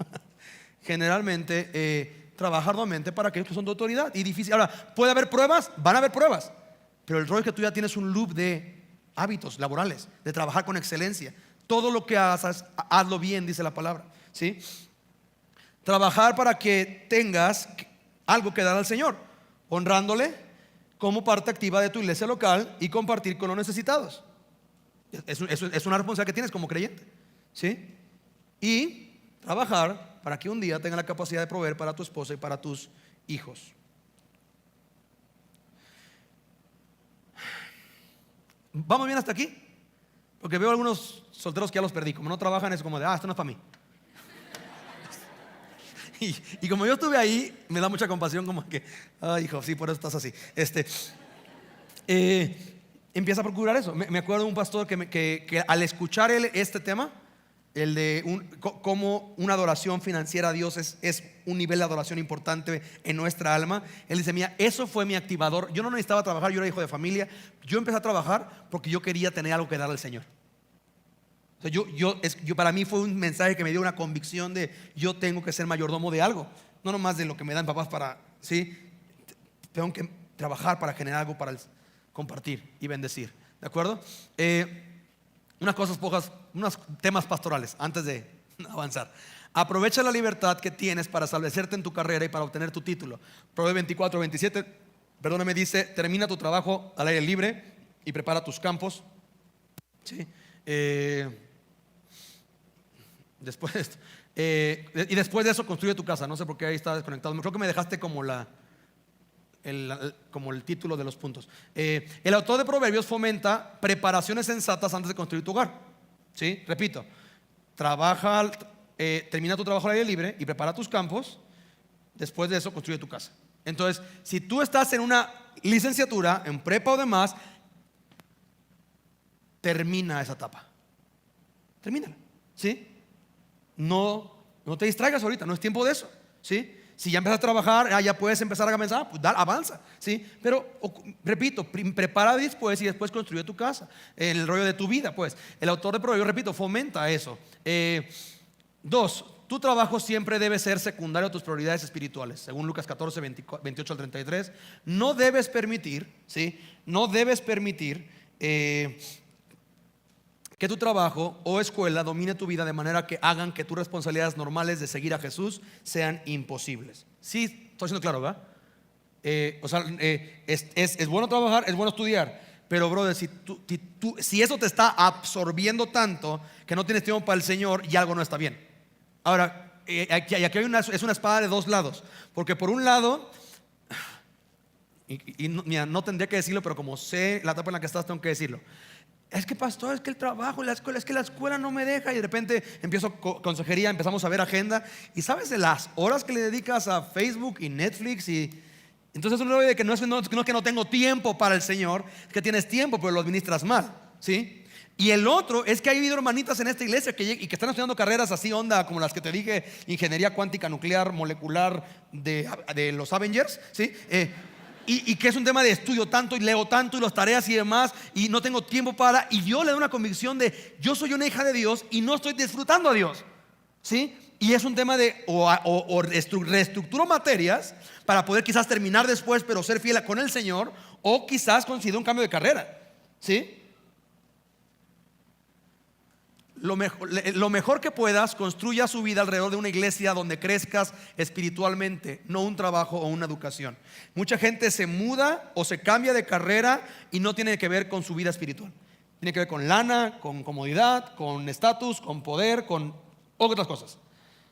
Generalmente trabajar arduamente para aquellos que son de autoridad y difícil. Ahora, ¿puede haber pruebas? Van a haber pruebas, pero el rollo es que tú ya tienes un loop de hábitos laborales, de trabajar con excelencia. Todo lo que hagas, hazlo bien, dice la palabra, ¿sí? Trabajar para que tengas algo que dar al Señor, honrándole como parte activa de tu iglesia local y compartir con los necesitados. Es una responsabilidad que tienes como creyente, ¿sí? Y trabajar para que un día tengas la capacidad de proveer para tu esposa y para tus hijos. ¿Vamos bien hasta aquí? Porque veo algunos solteros que ya los perdí. Como no trabajan, es como de, esto no es para mí. Y como yo estuve ahí, me da mucha compasión, como que, hijo, sí, por eso estás así. Empieza a procurar eso. Me acuerdo de un pastor que al escuchar este tema, el de cómo una adoración financiera a Dios es un nivel de adoración importante en nuestra alma. Él dice, mira, eso fue mi activador. Yo no necesitaba trabajar, yo era hijo de familia. Yo empecé a trabajar porque yo quería tener algo que dar al Señor. O sea, para mí fue un mensaje que me dio una convicción de yo tengo que ser mayordomo de algo, no nomás de lo que me dan papás ¿sí? Tengo que trabajar para generar algo para compartir y bendecir. ¿De acuerdo? Unos temas pastorales antes de avanzar. Aprovecha la libertad que tienes para establecerte en tu carrera y para obtener tu título. Proverbios 24:27, perdóname, dice, termina tu trabajo al aire libre y prepara tus campos. ¿Sí? Después Y después de eso construye tu casa. No sé por qué ahí está desconectado. Creo que me dejaste como como el título de los puntos. El autor de Proverbios fomenta preparaciones sensatas antes de construir tu hogar. ¿Sí? Repito, termina tu trabajo al aire libre y prepara tus campos. Después de eso construye tu casa. Entonces, si tú estás en una licenciatura, en prepa o demás, termina esa etapa. Termínala. ¿Sí? No te distraigas ahorita, no es tiempo de eso. ¿Sí? Si ya empiezas a trabajar, ya puedes empezar a comenzar, pues avanza. ¿Sí? Pero repito, prepara después y después construye tu casa, el rollo de tu vida. Pues el autor de Proverbios, repito, fomenta eso. 2, tu trabajo siempre debe ser secundario a tus prioridades espirituales. Según Lucas 14, 28 al 33, no debes permitir, ¿sí? No debes permitir que tu trabajo o escuela domine tu vida de manera que hagan que tus responsabilidades normales de seguir a Jesús sean imposibles. Sí, estoy siendo claro, ¿verdad? Es bueno trabajar, es bueno estudiar, pero brother, si eso te está absorbiendo tanto que no tienes tiempo para el Señor, y algo no está bien. Ahora, aquí hay es una espada de dos lados, porque por un lado, mira, no tendría que decirlo, pero como sé la etapa en la que estás, tengo que decirlo. Es que pastor, es que el trabajo, la escuela, es que la escuela no me deja. Y de repente empiezo consejería, empezamos a ver agenda. Y sabes de las horas que le dedicas a Facebook y Netflix. Y entonces es un rollo de que no es que no tengo tiempo para el Señor, es que tienes tiempo, pero lo administras mal. ¿Sí? Y el otro es que hay habido hermanitas en esta iglesia que están estudiando carreras así onda como las que te dije, ingeniería cuántica nuclear molecular de los Avengers. ¿Sí? Y que es un tema de estudio tanto y leo tanto y las tareas y demás y no tengo tiempo para, y Dios le da una convicción de yo soy una hija de Dios y no estoy disfrutando a Dios. ¿Sí? Y es un tema de o reestructuro materias para poder quizás terminar después pero ser fiel con el Señor, o quizás considero un cambio de carrera. ¿Sí? Lo mejor que puedas, construya su vida alrededor de una iglesia donde crezcas espiritualmente, no un trabajo o una educación. Mucha gente se muda o se cambia de carrera y no tiene que ver con su vida espiritual. Tiene que ver con lana, con comodidad, con estatus, con poder, con otras cosas.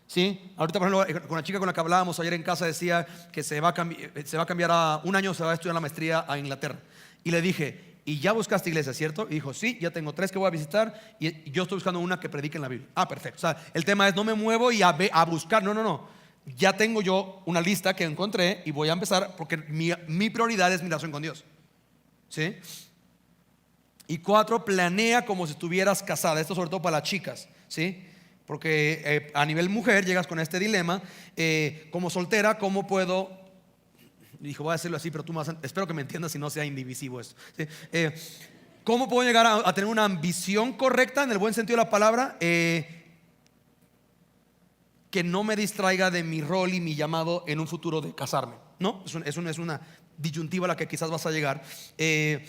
¿Sí? Ahorita, por ejemplo, con la chica con la que hablábamos ayer en casa decía que se va a cambiar a un año, se va a estudiar la maestría a Inglaterra. Y le dije, ¿y ya buscaste iglesia, cierto? Y dijo, sí, ya tengo 3 que voy a visitar y yo estoy buscando una que predique en la Biblia. Ah, perfecto. O sea, el tema es no me muevo y a buscar, no. Ya tengo yo una lista que encontré y voy a empezar porque mi prioridad es mi relación con Dios. ¿Sí? Y 4, planea como si estuvieras casada. Esto sobre todo para las chicas. ¿Sí? Porque a nivel mujer llegas con este dilema. Como soltera, ¿cómo puedo? Dijo, voy a decirlo así, pero espero que me entiendas y no sea indivisivo esto. ¿Sí? ¿Cómo puedo llegar a tener una ambición correcta en el buen sentido de la palabra? Que no me distraiga de mi rol y mi llamado en un futuro de casarme. ¿No? Es una disyuntiva a la que quizás vas a llegar. ¿Qué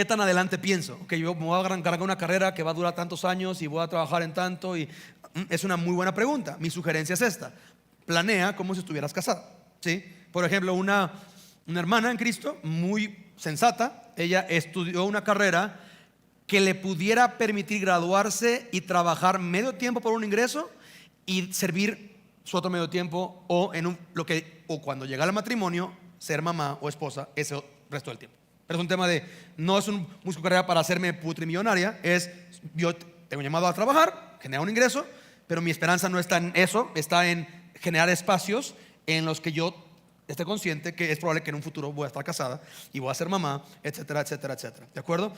tan adelante pienso? Que yo me voy a arrancar una carrera que va a durar tantos años y voy a trabajar en tanto. Es una muy buena pregunta. Mi sugerencia es esta: planea como si estuvieras casado. ¿Sí? Por ejemplo, una hermana en Cristo muy sensata, ella estudió una carrera que le pudiera permitir graduarse y trabajar medio tiempo por un ingreso y servir su otro medio tiempo o cuando llega al matrimonio ser mamá o esposa ese resto del tiempo. Pero es un tema no es un busco carrera para hacerme putrimillonaria, yo tengo llamado a trabajar, generar un ingreso, pero mi esperanza no está en eso, está en generar espacios en los que yo esté consciente que es probable que en un futuro voy a estar casada y voy a ser mamá, etcétera, etcétera, etcétera. ¿De acuerdo?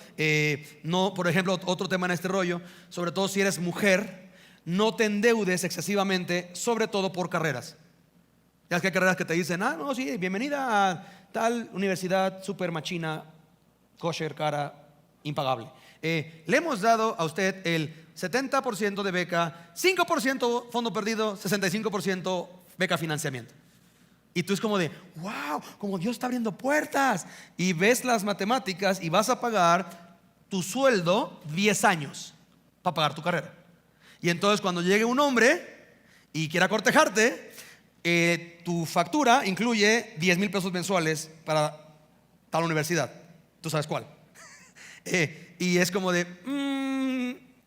No, por ejemplo, otro tema en este rollo, sobre todo si eres mujer, no te endeudes excesivamente, sobre todo por carreras. Ya es que hay carreras que te dicen, no, sí, bienvenida a tal universidad super machina, kosher, cara, impagable. Le hemos dado a usted el 70% de beca, 5% fondo perdido, 65% beca financiamiento. Y tú es como de, wow, como Dios está abriendo puertas. Y ves las matemáticas y vas a pagar tu sueldo 10 años para pagar tu carrera. Y entonces cuando llegue un hombre y quiera cortejarte, tu factura incluye 10,000 pesos mensuales para tal universidad. Tú sabes cuál. Y es como de,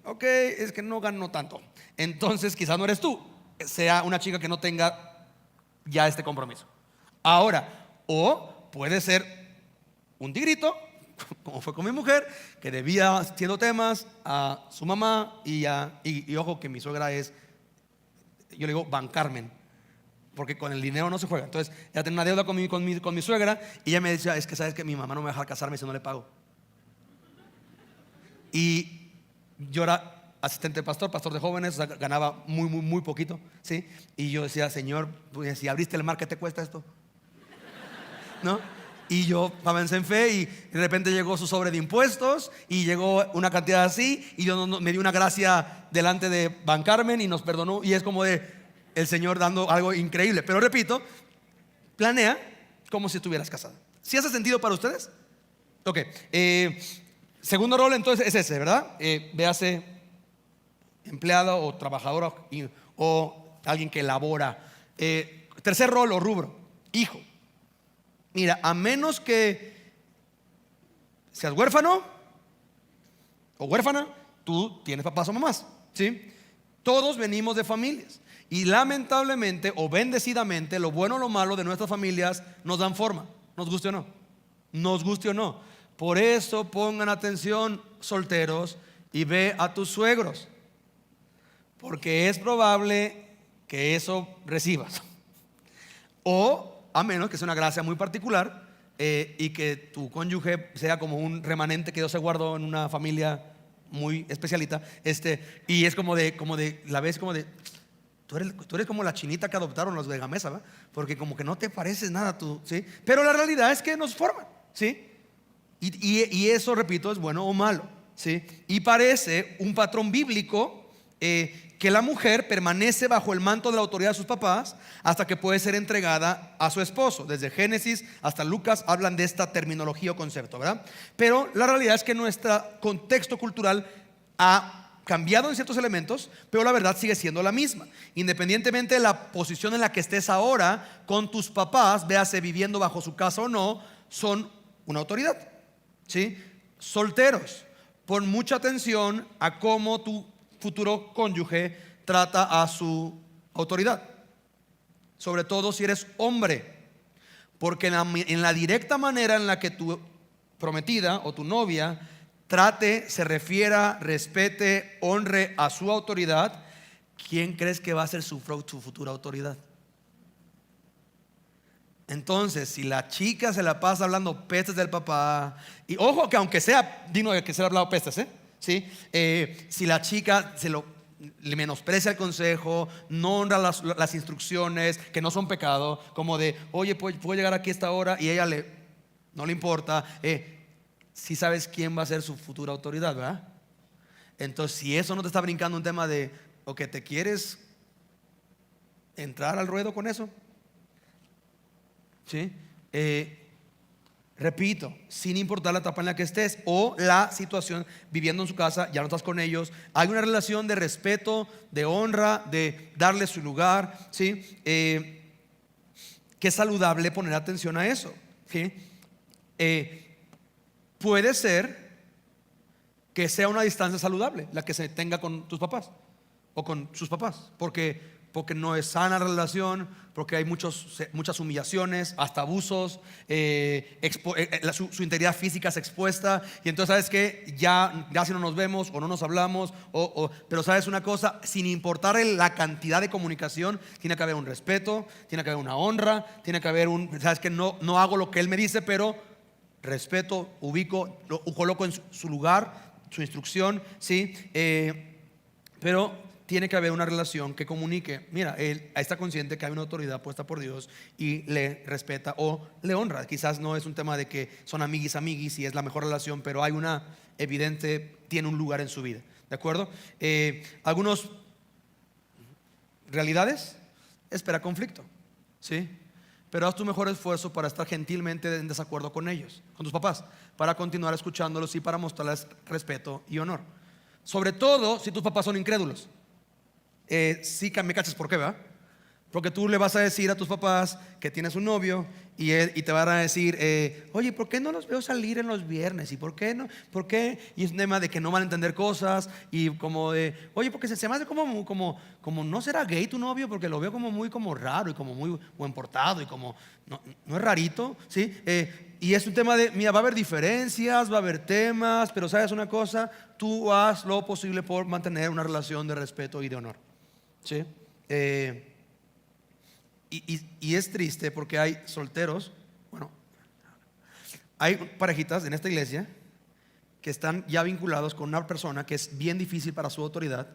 ok, ok, es que no gano tanto. Entonces quizás no eres tú, sea una chica que no tenga ya este compromiso. Ahora, o puede ser un tigrito, como fue con mi mujer, que debía haciendo temas a su mamá y ojo que mi suegra es, yo le digo bancarmen, porque con el dinero no se juega. Entonces ella tenía una deuda con mi suegra y ella me decía, es que sabes que mi mamá no me va a dejar casarme si no le pago. Y yo era asistente de pastor de jóvenes, o sea, ganaba muy poquito, ¿sí? Y yo decía, Señor, pues, si abriste el mar, ¿qué te cuesta esto? ¿No? Y yo avancé en fe y de repente llegó su sobre de impuestos y llegó una cantidad así y yo me dio una gracia delante de bancarmen y nos perdonó, y es como de el Señor dando algo increíble. Pero repito, planea como si estuvieras casado. ¿Sí hace sentido para ustedes? Ok, segundo rol entonces es ese, ¿verdad? Véase empleada o trabajadora o alguien que elabora. Tercer rol o rubro, hijo. Mira, a menos que seas huérfano o huérfana, tú tienes papás o mamás, ¿sí? Todos venimos de familias y lamentablemente o bendecidamente lo bueno o lo malo de nuestras familias nos dan forma, nos guste o no, nos guste o no. Por eso pongan atención, solteros, y ve a tus suegros, porque es probable que eso recibas, o a menos que sea una gracia muy particular y que tu cónyuge sea como un remanente que Dios se guardó en una familia muy especialita, y es como de la ves como de tú eres como la chinita que adoptaron los de Gamesa, ¿va? Porque como que no te pareces nada tú, ¿sí? Pero la realidad es que nos forman, ¿sí? Y eso, repito, es bueno o malo, ¿sí? Y parece un patrón bíblico que la mujer permanece bajo el manto de la autoridad de sus papás hasta que puede ser entregada a su esposo. Desde Génesis hasta Lucas hablan de esta terminología o concepto, ¿verdad? Pero la realidad es que nuestro contexto cultural ha cambiado en ciertos elementos, pero la verdad sigue siendo la misma. Independientemente de la posición en la que estés ahora con tus papás, véase viviendo bajo su casa o no, son una autoridad, ¿sí? Solteros, pon mucha atención a cómo tu futuro cónyuge trata a su autoridad, sobre todo si eres hombre, porque en la directa manera en la que tu prometida o tu novia trate, se refiera, respete, honre a su autoridad, ¿quién crees que va a ser su futura autoridad? Entonces, si la chica se la pasa hablando pestes del papá, y ojo que aunque sea digno de que se le haya hablado pestes, ¿sí? Si la chica le menosprecia el consejo, no honra las instrucciones, que no son pecado, como de, oye, puedo llegar aquí a esta hora, y ella no le importa, si sabes quién va a ser su futura autoridad, ¿verdad? Entonces, si eso no te está brincando un tema de, o que te quieres entrar al ruedo con eso, ¿sí? Repito, sin importar la etapa en la que estés o la situación, viviendo en su casa, ya no estás con ellos, hay una relación de respeto, de honra, de darle su lugar, ¿sí? Que es saludable poner atención a eso, ¿sí? Puede ser que sea una distancia saludable la que se tenga con tus papás o con sus papás, porque no es sana la relación, porque hay muchas humillaciones, hasta abusos, su integridad física es expuesta, y entonces sabes que ya si no nos vemos o no nos hablamos, pero sabes una cosa, sin importar la cantidad de comunicación, tiene que haber un respeto, tiene que haber una honra, tiene que haber sabes que no hago lo que él me dice, pero respeto, ubico, lo coloco en su lugar, su instrucción, ¿sí? Pero tiene que haber una relación que comunique, mira, él está consciente que hay una autoridad puesta por Dios y le respeta o le honra. Quizás no es un tema de que son amiguis y es la mejor relación, pero hay una evidente, tiene un lugar en su vida, ¿de acuerdo? Algunas realidades, espera conflicto, ¿sí? Pero haz tu mejor esfuerzo para estar gentilmente en desacuerdo con ellos, con tus papás, para continuar escuchándolos y para mostrarles respeto y honor. Sobre todo si tus papás son incrédulos. Sí, me cachas por qué, ¿verdad? Porque tú le vas a decir a tus papás que tienes un novio y te van a decir, oye, ¿por qué no los veo salir en los viernes? ¿Y por qué no? ¿Por qué? Y es un tema de que no van a entender cosas. Y como de, oye, porque se me hace como no será gay tu novio, porque lo veo como muy como raro y como muy buen portado y como no es rarito, ¿sí? Y es un tema de, mira, va a haber diferencias, va a haber temas, pero ¿sabes una cosa? Tú haz lo posible por mantener una relación de respeto y de honor, ¿sí? Y es triste porque hay solteros, bueno, hay parejitas en esta iglesia que están ya vinculados con una persona que es bien difícil para su autoridad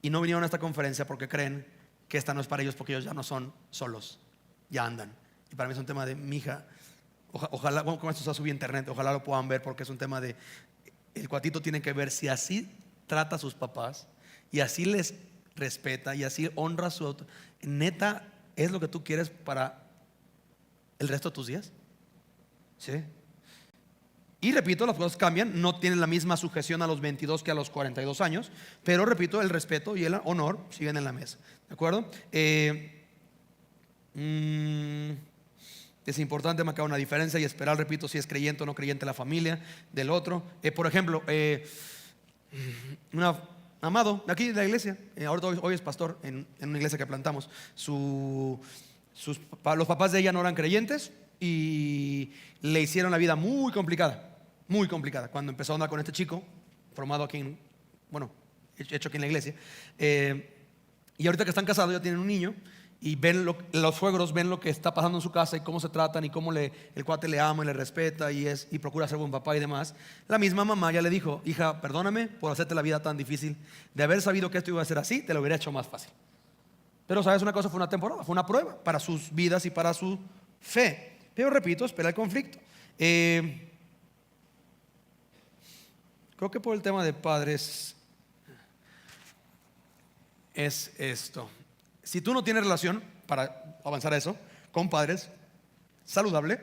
y no vinieron a esta conferencia porque creen que esta no es para ellos, porque ellos ya no son solos, ya andan. Y para mí es un tema de, mija, ojalá, bueno, como esto está subido a internet, ojalá lo puedan ver, porque es un tema de, el cuatito tiene que ver si así trata a sus papás y así les respeta y así honra su autoridad. Neta, ¿es lo que tú quieres para el resto de tus días? ¿Sí? Y repito, las cosas cambian, no tienen la misma sujeción a los 22 que a los 42 años, pero repito, el respeto y el honor siguen en la mesa, ¿de acuerdo? Es importante marcar una diferencia y esperar, repito, si es creyente o no creyente la familia del otro. Por ejemplo, un amado de aquí de la iglesia, ahorita hoy es pastor en una iglesia que plantamos. Los papás de ella no eran creyentes y le hicieron la vida muy complicada cuando empezó a andar con este chico formado aquí hecho aquí en la iglesia. Y ahorita que están casados ya tienen un niño y los suegros ven lo que está pasando en su casa y cómo se tratan y cómo el cuate le ama y le respeta y procura ser buen papá y demás. La misma mamá ya le dijo, hija, perdóname por hacerte la vida tan difícil. De haber sabido que esto iba a ser así, te lo hubiera hecho más fácil. Pero sabes una cosa, fue una temporada, fue una prueba para sus vidas y para su fe. Pero repito, espera el conflicto. Creo que por el tema de padres es esto. Si tú no tienes relación, para avanzar a eso, con padres saludable,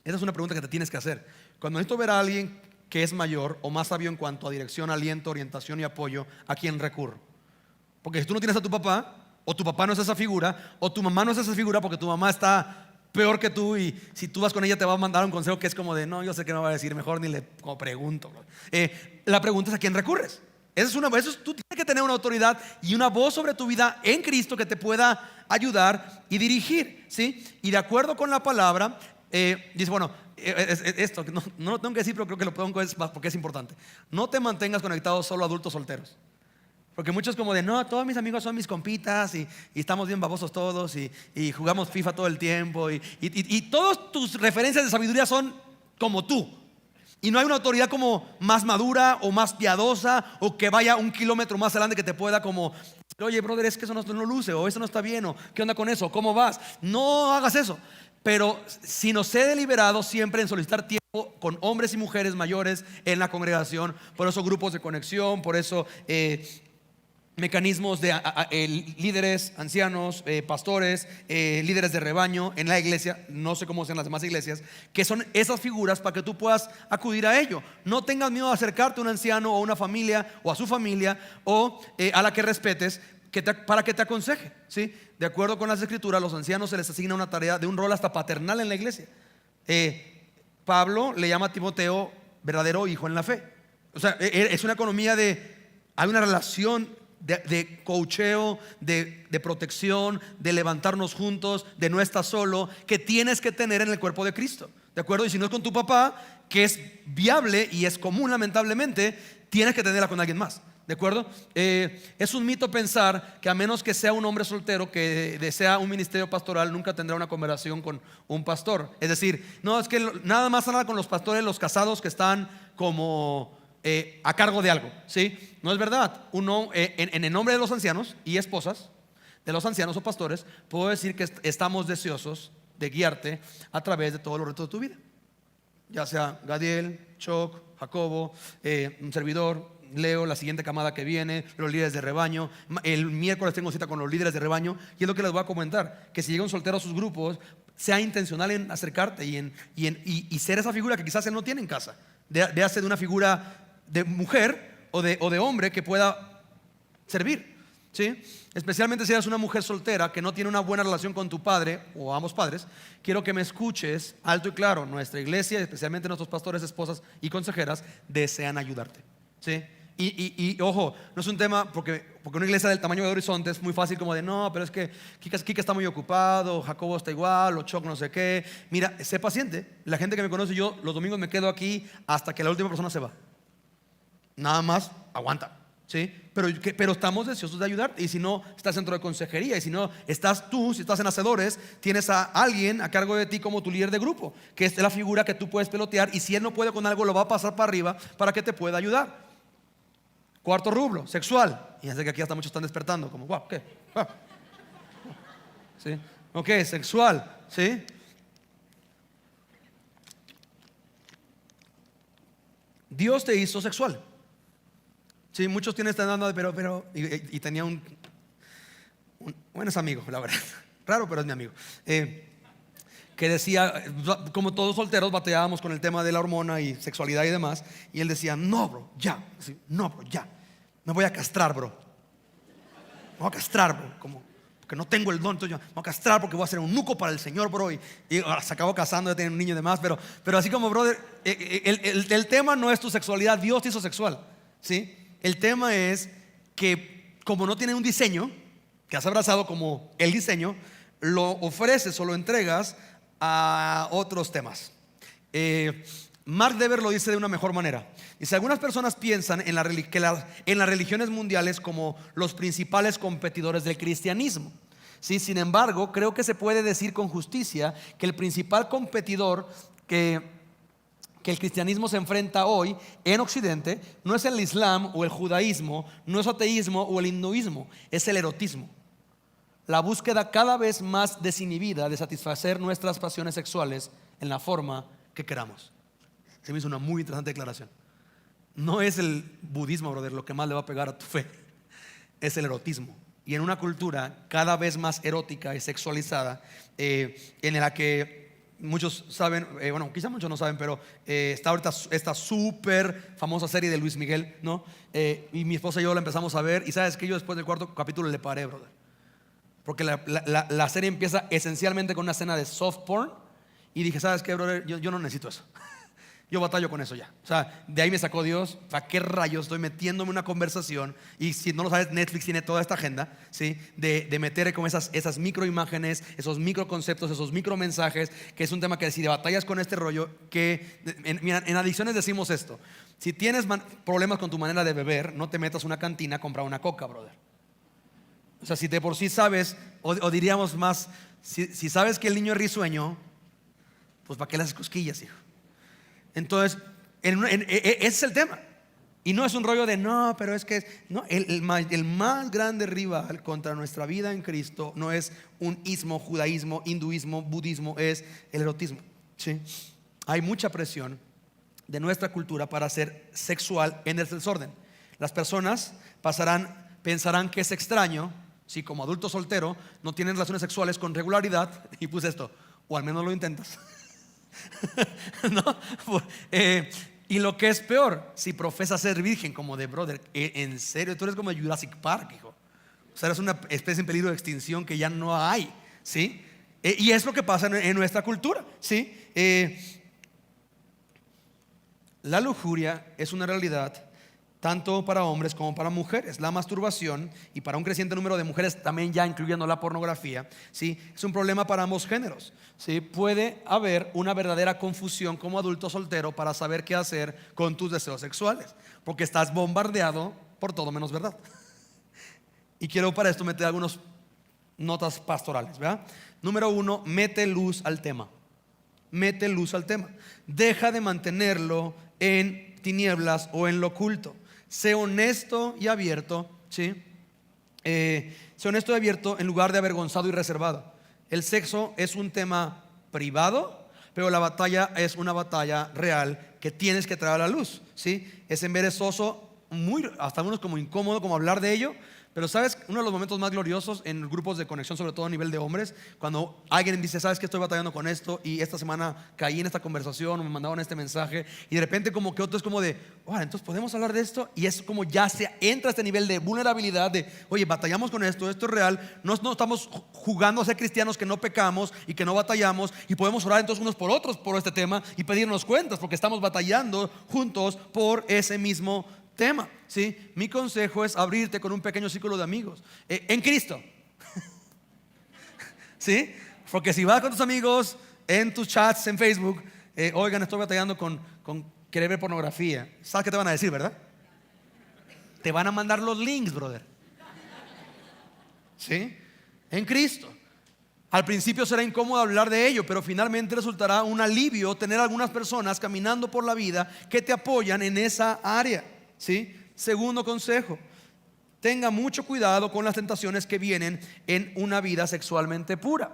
esa es una pregunta que te tienes que hacer. Cuando necesito ver a alguien que es mayor o más sabio en cuanto a dirección, aliento, orientación y apoyo, ¿a quién recurro? Porque si tú no tienes a tu papá, o tu papá no es esa figura, o tu mamá no es esa figura porque tu mamá está peor que tú y si tú vas con ella te va a mandar un consejo que es como de, no, yo sé que me va a decir, mejor ni le pregunto. La pregunta es, ¿a quién recurres? Tú tienes que tener una autoridad y una voz sobre tu vida en Cristo que te pueda ayudar y dirigir, ¿sí? Y de acuerdo con la palabra, dice, bueno, esto no lo tengo que decir, pero creo que lo pongo porque es importante. No te mantengas conectado solo a adultos solteros. Porque muchos como de, no, todos mis amigos son mis compitas y estamos bien babosos todos y jugamos FIFA todo el tiempo y todas tus referencias de sabiduría son como tú. Y no hay una autoridad como más madura o más piadosa o que vaya 1 kilómetro más adelante que te pueda como, oye, brother, es que eso no luce o eso no está bien o ¿qué onda con eso? ¿Cómo vas? No hagas eso. Pero sino sé deliberado siempre en solicitar tiempo con hombres y mujeres mayores en la congregación. Por eso grupos de conexión, por eso mecanismos de líderes, ancianos, pastores, líderes de rebaño en la iglesia, no sé cómo sean las demás iglesias, que son esas figuras para que tú puedas acudir a ello. No tengas miedo de acercarte a un anciano o a una familia o a su familia o a la que respetes para que te aconseje, ¿sí? De acuerdo con las escrituras, a los ancianos se les asigna una tarea de un rol hasta paternal en la iglesia. Pablo le llama a Timoteo verdadero hijo en la fe. O sea, es una economía hay una relación de coacheo, de protección, de levantarnos juntos, de no estar solo, que tienes que tener en el cuerpo de Cristo, ¿de acuerdo? Y si no es con tu papá, que es viable y es común lamentablemente, tienes que tenerla con alguien más, ¿de acuerdo? Es un mito pensar que a menos que sea un hombre soltero que desea un ministerio pastoral, nunca tendrá una conversación con un pastor. Es decir, no, es que nada más habla con los pastores, los casados que están como a cargo de algo, ¿sí? No es verdad. En el nombre de los ancianos y esposas de los ancianos o pastores, puedo decir que estamos deseosos de guiarte a través de todos los retos de tu vida, ya sea Gadiel, Choc, Jacobo, un servidor, Leo, la siguiente camada que viene, los líderes de rebaño. El miércoles tengo cita con los líderes de rebaño y es lo que les voy a comentar, que si llega un soltero a sus grupos, sea intencional en acercarte y ser esa figura que quizás él no tiene en casa. Véase de una figura de mujer o de hombre que pueda servir. ¿sí? Especialmente si eres una mujer soltera que no tiene una buena relación con tu padre o ambos padres, quiero que me escuches alto y claro. Nuestra iglesia, especialmente nuestros pastores, esposas y consejeras, desean ayudarte, ¿sí? Y ojo, no es un tema porque una iglesia del tamaño de Horizonte es muy fácil como de no, pero es que Kika está muy ocupado, Jacobo está igual, o Choc no sé qué. Mira, sé paciente. La gente que me conoce, yo los domingos me quedo aquí hasta que la última persona se va. Nada más, aguanta, ¿sí? Pero estamos deseosos de ayudarte. Y si no estás dentro de consejería, y si no estás tú, si estás en hacedores, tienes a alguien a cargo de ti como tu líder de grupo, que es la figura que tú puedes pelotear, y si él no puede con algo, lo va a pasar para arriba para que te pueda ayudar. Cuarto rubro, sexual. Y ya sé que aquí hasta muchos están despertando, como, wow, ¿qué? Wow. ¿Sí? Ok, sexual, ¿sí? Dios te hizo sexual. Sí, muchos tienen esta onda, pero y tenía bueno, es amigo, la verdad. Raro, pero es mi amigo. Que decía, como todos solteros batallábamos con el tema de la hormona y sexualidad y demás, y él decía, no bro, ya, así, no bro, ya, me voy a castrar bro, me voy a castrar bro, como porque no tengo el don, entonces yo me voy a castrar porque voy a hacer un nuco para el Señor bro, y se acabó casando, ya tiene un niño y demás, pero así como brother, el tema no es tu sexualidad, Dios te hizo sexual, ¿sí? El tema es que como no tiene un diseño, que has abrazado como el diseño, lo ofreces o lo entregas a otros temas. Mark Dever lo dice de una mejor manera. Dice, algunas personas piensan en las religiones mundiales como los principales competidores del cristianismo, ¿sí? Sin embargo, creo que se puede decir con justicia que el principal competidor que el cristianismo se enfrenta hoy en Occidente no es el Islam o el judaísmo, no es ateísmo o el hinduismo, es el erotismo. La búsqueda cada vez más desinhibida de satisfacer nuestras pasiones sexuales en la forma que queramos. Se me hizo una muy interesante declaración. No es el budismo, brother, lo que más le va a pegar a tu fe. Es el erotismo. Y en una cultura cada vez más erótica y sexualizada, en la que muchos saben, bueno, quizá muchos no saben, pero está ahorita esta súper famosa serie de Luis Miguel, ¿no? Y mi esposa y yo la empezamos a ver. Y sabes que yo después del cuarto capítulo le paré, brother. Porque la serie empieza esencialmente con una escena de soft porn. Y dije, ¿sabes qué, brother? Yo no necesito eso. Yo batallo con eso ya. O sea, de ahí me sacó Dios. ¿Para qué rayos estoy metiéndome en una conversación? Y si no lo sabes, Netflix tiene toda esta agenda, ¿sí? De meter como esas microimágenes, esos microconceptos, esos micromensajes, que es un tema que si de batallas con este rollo, que mira, en adicciones decimos esto: si tienes problemas con tu manera de beber, no te metas a una cantina a comprar una coca, brother. O sea, si de por sí sabes, o diríamos más, si sabes que el niño es risueño, pues ¿para qué le haces cosquillas, hijo? Entonces, ese es el tema. Y no es un rollo de no, pero es que no, el más grande rival contra nuestra vida en Cristo no es un ismo, judaísmo, hinduismo, budismo, es el erotismo, ¿sí? Hay mucha presión de nuestra cultura para ser sexual en el desorden. Las personas pensarán que es extraño si como adulto soltero no tienen relaciones sexuales con regularidad, y puse esto, o al menos lo intentas. ¿No? Y lo que es peor, si profesas ser virgen, como de brother, en serio, tú eres como de Jurassic Park, hijo. O sea, eres una especie en peligro de extinción que ya no hay, ¿sí? Y es lo que pasa en nuestra cultura, ¿sí? La lujuria es una realidad tanto para hombres como para mujeres. La masturbación, y para un creciente número de mujeres también ya incluyendo la pornografía, ¿sí? Es un problema para ambos géneros, ¿sí? Puede haber una verdadera confusión como adulto soltero para saber qué hacer con tus deseos sexuales, porque estás bombardeado por todo menos verdad. Y quiero para esto meter algunas notas pastorales, ¿verdad? Número 1, mete luz al tema. Mete luz al tema. Deja de mantenerlo en tinieblas o en lo oculto. Sé honesto y abierto, ¿sí? Sé honesto y abierto en lugar de avergonzado y reservado. El sexo es un tema privado, pero la batalla es una batalla real que tienes que traer a la luz, ¿sí? Es embelezoso hasta algunos como incómodo como hablar de ello. Pero sabes, uno de los momentos más gloriosos en grupos de conexión, sobre todo a nivel de hombres, cuando alguien dice, sabes que estoy batallando con esto y esta semana caí en esta conversación o me mandaron este mensaje, y de repente como que otro es como de, entonces podemos hablar de esto, y es como ya se entra a este nivel de vulnerabilidad de, oye, batallamos con esto es real, no estamos jugando a ser cristianos que no pecamos y que no batallamos, y podemos orar entonces unos por otros por este tema y pedirnos cuentas porque estamos batallando juntos por ese mismo tema, ¿sí? Mi consejo es abrirte con un pequeño círculo de amigos en Cristo, ¿sí? Porque si vas con tus amigos en tus chats en Facebook, oigan, estoy batallando con querer ver pornografía, ¿sabes qué te van a decir, verdad? Te van a mandar los links, brother, ¿sí? En Cristo. Al principio será incómodo hablar de ello, pero finalmente resultará un alivio tener algunas personas caminando por la vida que te apoyan en esa área, ¿sí? Segundo consejo: tenga mucho cuidado con las tentaciones que vienen en una vida sexualmente pura.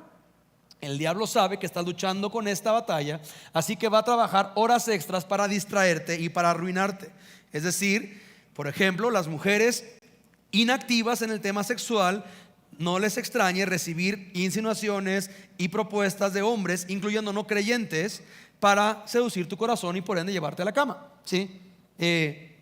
El diablo sabe que estás luchando con esta batalla, así que va a trabajar horas extras para distraerte y para arruinarte. Es decir, por ejemplo, las mujeres inactivas en el tema sexual, no les extrañe recibir insinuaciones y propuestas de hombres, incluyendo no creyentes, para seducir tu corazón y por ende llevarte a la cama, ¿sí?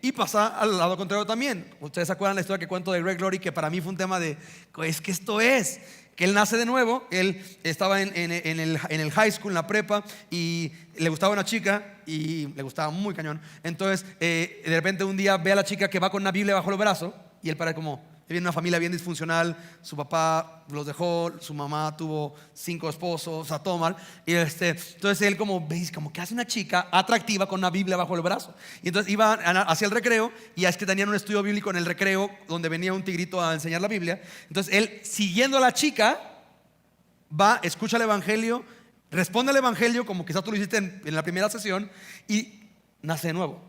Y pasa al lado contrario también. Ustedes se acuerdan la historia que cuento de Greg Laurie, que para mí fue un tema de, es que esto es, que él nace de nuevo. Él estaba en el high school, en la prepa, y le gustaba una chica, y le gustaba muy cañón. Entonces de repente un día ve a la chica que va con una Biblia bajo el brazo, y él para como, viene de una familia bien disfuncional, su papá los dejó, su mamá tuvo 5 esposos, o sea, todo mal. Y entonces él como, veis, como que hace una chica atractiva con una Biblia bajo el brazo. Y entonces iba hacia el recreo, y es que tenían un estudio bíblico en el recreo donde venía un tigrito a enseñar la Biblia. Entonces él, siguiendo a la chica, va, escucha el evangelio, responde al evangelio como quizás tú lo hiciste en la primera sesión, y nace de nuevo,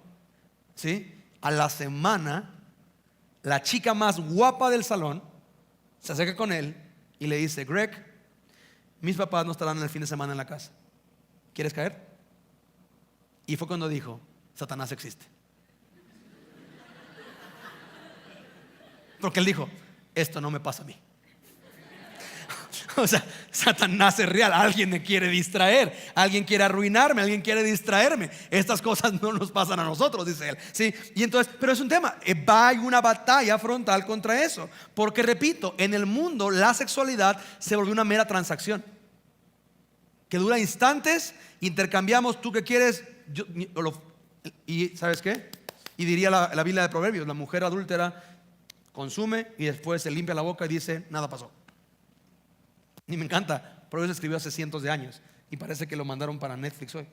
¿sí? A la semana, la chica más guapa del salón se acerca con él y le dice, Greg, mis papás no estarán el fin de semana en la casa, ¿quieres caer? Y fue cuando dijo, Satanás existe. Porque él dijo, esto no me pasa a mí. O sea, Satanás es real. Alguien me quiere distraer, alguien quiere arruinarme, alguien quiere distraerme. Estas cosas no nos pasan a nosotros, dice él, ¿sí? Y entonces, pero es un tema, hay una batalla frontal contra eso. Porque repito, en el mundo la sexualidad se volvió una mera transacción que dura instantes. Intercambiamos, tú que quieres, y ¿sabes qué? Y diría la Biblia de Proverbios, la mujer adúltera consume y después se limpia la boca y dice, nada pasó. Y me encanta, Proverbios escribió hace cientos de años y parece que lo mandaron para Netflix hoy.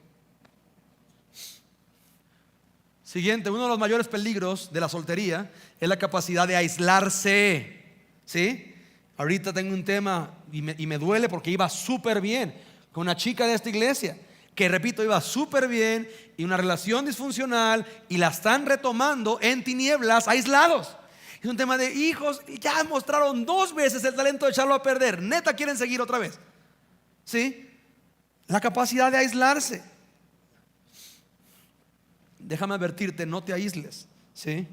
Siguiente, uno de los mayores peligros de la soltería es la capacidad de aislarse, ¿sí? Ahorita tengo un tema y me duele porque iba súper bien con una chica de esta iglesia, que repito, iba súper bien, y una relación disfuncional, y la están retomando en tinieblas, aislados. Es un tema de hijos, ya mostraron 2 veces el talento de echarlo a perder, neta quieren seguir otra vez, ¿sí? La capacidad de aislarse. Déjame advertirte, no te aísles, ¿sí?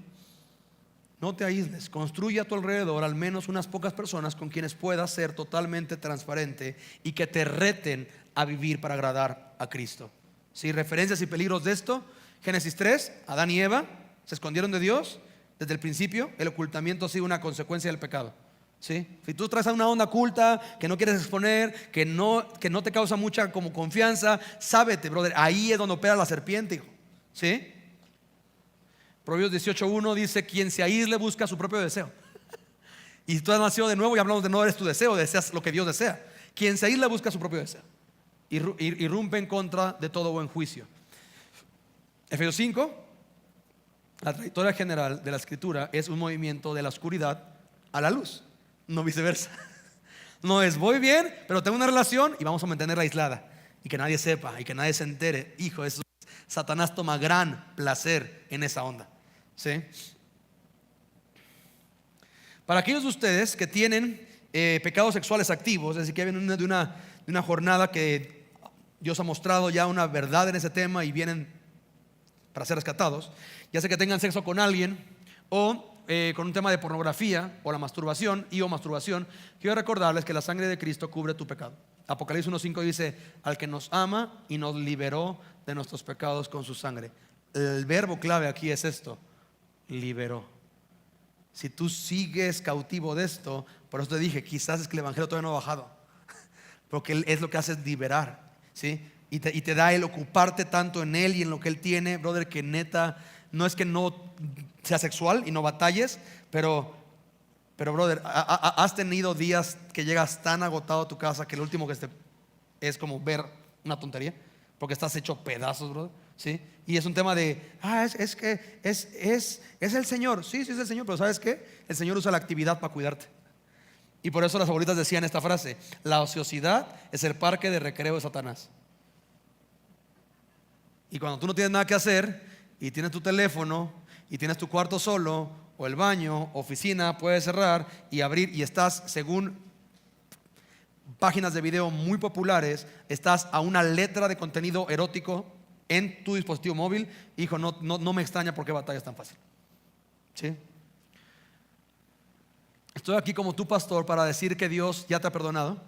No te aísles, construye a tu alrededor al menos unas pocas personas con quienes puedas ser totalmente transparente y que te reten a vivir para agradar a Cristo, ¿sí? Referencias y peligros de esto: Génesis 3, Adán y Eva se escondieron de Dios. Desde el principio, el ocultamiento ha sido una consecuencia del pecado, ¿sí? Si tú traes a una onda oculta que no quieres exponer, que no te causa mucha como confianza, sábete, brother, ahí es donde opera la serpiente, hijo, ¿sí? Proverbios 18:1 dice, quien se aísle busca su propio deseo. Y tú has nacido de nuevo y hablamos de no eres tu deseo, deseas lo que Dios desea. Quien se aísle busca su propio deseo, irrumpe en contra de todo buen juicio. Efesios 5. La trayectoria general de la escritura es un movimiento de la oscuridad a la luz, no viceversa. No es voy bien, pero tengo una relación y vamos a mantenerla aislada y que nadie sepa y que nadie se entere. Hijo, eso, Satanás toma gran placer en esa onda, ¿sí? Para aquellos de ustedes que tienen pecados sexuales activos, es decir, que vienen de una jornada que Dios ha mostrado ya una verdad en ese tema y vienen para ser rescatados, ya sea que tengan sexo con alguien o con un tema de pornografía o la masturbación o masturbación, quiero recordarles que la sangre de Cristo cubre tu pecado. Apocalipsis 1:5 dice: al que nos ama y nos liberó de nuestros pecados con su sangre. El verbo clave aquí es esto: liberó. Si tú sigues cautivo de esto, por eso te dije, quizás es que el evangelio todavía no ha bajado, porque Él es lo que hace, es liberar, ¿sí? Y te da el ocuparte tanto en Él y en lo que Él tiene, brother, que neta, no es que no sea sexual y no batalles, pero brother, has tenido días que llegas tan agotado a tu casa que lo último que es como ver una tontería, porque estás hecho pedazos, brother, ¿sí? Y es un tema de, es que es el Señor. Sí, es el Señor, pero ¿sabes qué? El Señor usa la actividad para cuidarte. Y por eso las abuelitas decían esta frase: la ociosidad es el parque de recreo de Satanás. Y cuando tú no tienes nada que hacer y tienes tu teléfono y tienes tu cuarto solo, o el baño, oficina, puedes cerrar y abrir, y estás, según páginas de video muy populares, estás a una letra de contenido erótico en tu dispositivo móvil. Hijo, no me extraña por qué batallas tan fácil, ¿sí? Estoy aquí como tu pastor para decir que Dios ya te ha perdonado,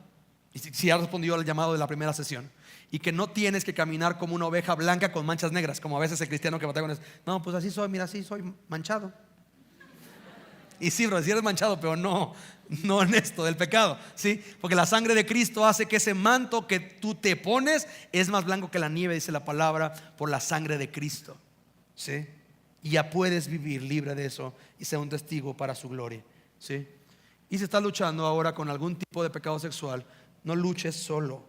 y si has respondido al llamado de la primera sesión, y que no tienes que caminar como una oveja blanca con manchas negras, como a veces el cristiano que batalla con eso. No, pues así soy, mira, así soy manchado. Y sí, bro, si eres manchado, pero no en esto del pecado, ¿sí? Porque la sangre de Cristo hace que ese manto que tú te pones es más blanco que la nieve, dice la palabra, por la sangre de Cristo, ¿sí? Y ya puedes vivir libre de eso y ser un testigo para su gloria, ¿sí? Y si estás luchando ahora con algún tipo de pecado sexual, no luches solo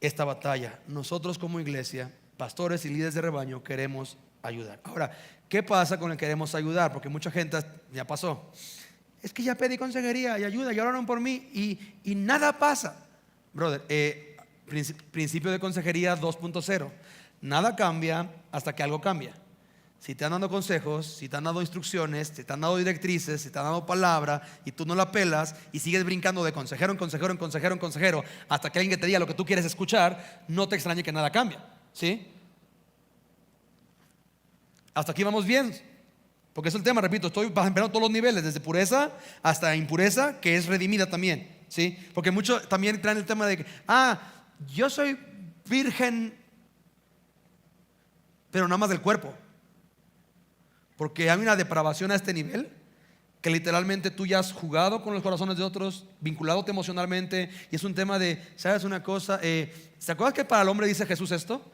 esta batalla. Nosotros como iglesia, pastores y líderes de rebaño, queremos ayudar. Ahora, ¿qué pasa con el queremos ayudar? Porque mucha gente ya pasó. Es que ya pedí consejería y ayuda y oraron por mí y nada pasa. Brother, principio de consejería 2.0. Nada cambia hasta que algo cambia. Si te han dado consejos, si te han dado instrucciones, si te han dado directrices, si te han dado palabra y tú no la pelas y sigues brincando de consejero en consejero en consejero en consejero hasta que alguien que te diga lo que tú quieres escuchar, no te extrañe que nada cambia, ¿sí? Hasta aquí vamos bien, porque es el tema, repito, estoy esperando todos los niveles, desde pureza hasta impureza, que es redimida también, ¿sí? Porque muchos también traen el tema de que, yo soy virgen, pero nada más del cuerpo. Porque hay una depravación a este nivel que literalmente tú ya has jugado con los corazones de otros, vinculado emocionalmente, y es un tema de, ¿sabes una cosa? ¿Se acuerdan que para el hombre dice Jesús esto?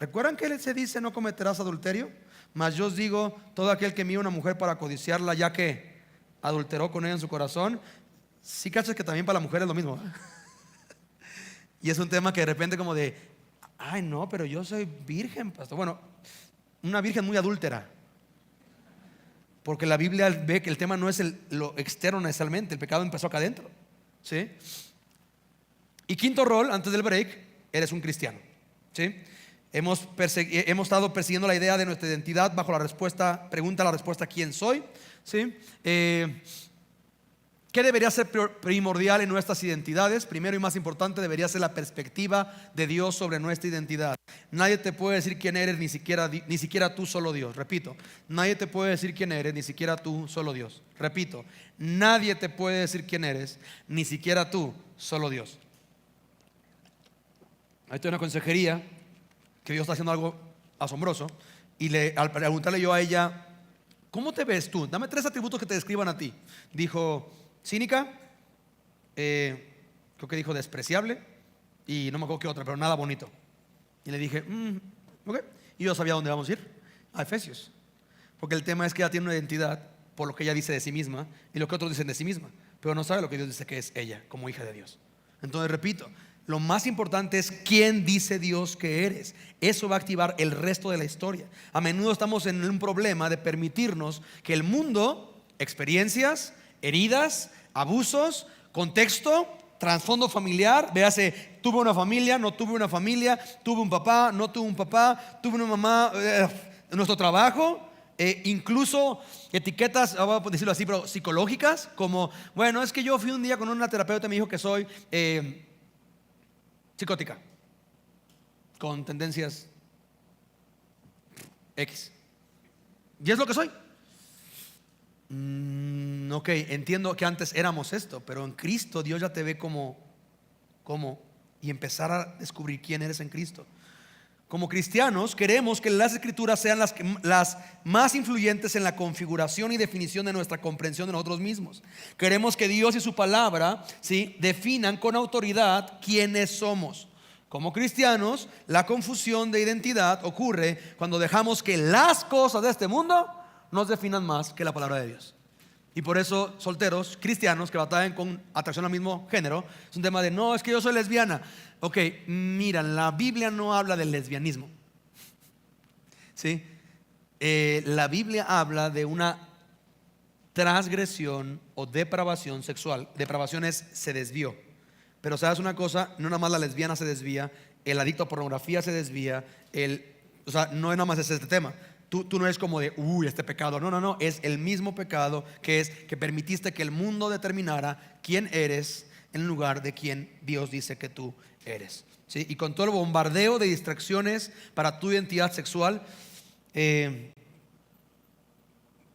¿Recuerdan que él se dice: no cometerás adulterio? Mas yo os digo, todo aquel que mira a una mujer para codiciarla, ya que adulteró con ella en su corazón. Sí, cachas que también para la mujer es lo mismo, ¿eh? Y es un tema que de repente como de, no, pero yo soy virgen, pastor. Bueno, una virgen muy adúltera, porque la Biblia ve que el tema no es lo externo necesariamente, el pecado empezó acá adentro, ¿sí? Y quinto rol, antes del break, eres un cristiano, ¿sí? Hemos estado persiguiendo la idea de nuestra identidad bajo la pregunta, la respuesta: ¿quién soy? ¿Sí? ¿Qué debería ser primordial en nuestras identidades? Primero y más importante, debería ser la perspectiva de Dios sobre nuestra identidad. Nadie te puede decir quién eres, ni siquiera tú, solo Dios. Repito, nadie te puede decir quién eres, ni siquiera tú, solo Dios. Repito, nadie te puede decir quién eres, ni siquiera tú, solo Dios. Ahí estoy en una consejería que Dios está haciendo algo asombroso, y al preguntarle yo a ella: ¿cómo te ves tú? Dame 3 atributos que te describan a ti. Dijo: cínica, creo que dijo despreciable, y no me acuerdo qué otra, pero nada bonito. Y le dije, ok. Y yo sabía dónde vamos a ir: a Efesios. Porque el tema es que ella tiene una identidad por lo que ella dice de sí misma y lo que otros dicen de sí misma, pero no sabe lo que Dios dice que es ella como hija de Dios. Entonces, repito, lo más importante es quién dice Dios que eres. Eso va a activar el resto de la historia. A menudo estamos en un problema de permitirnos que el mundo, experiencias, heridas, abusos, contexto, trasfondo familiar, véase, tuve una familia, no tuve una familia, tuve un papá, no tuve un papá, tuve una mamá, nuestro trabajo, incluso etiquetas, vamos a decirlo así, pero psicológicas, como, bueno, es que yo fui un día con una terapeuta y me dijo que soy psicótica, con tendencias X. Y es lo que soy. Ok, entiendo que antes éramos esto, pero en Cristo Dios ya te ve como y empezar a descubrir quién eres en Cristo. Como cristianos queremos que las escrituras sean las más influyentes en la configuración y definición de nuestra comprensión de nosotros mismos. Queremos que Dios y su palabra, ¿sí?, definan con autoridad quiénes somos. Como cristianos, la confusión de identidad ocurre cuando dejamos que las cosas de este mundo nos definan más que la palabra de Dios. Y por eso solteros cristianos que batallan con atracción al mismo género, es un tema de no, es que yo soy lesbiana. Ok, mira, la Biblia no habla del lesbianismo, ¿sí? La Biblia habla de una transgresión o depravación sexual. Depravación es se desvió. Pero sabes una cosa, no nada más la lesbiana se desvía, el adicto a pornografía se desvía, o sea, no es nada más este tema. Tú no eres como de, este pecado. No, es el mismo pecado, que es que permitiste que el mundo determinara quién eres en lugar de quién Dios dice que tú eres, ¿sí? Y con todo el bombardeo de distracciones para tu identidad sexual,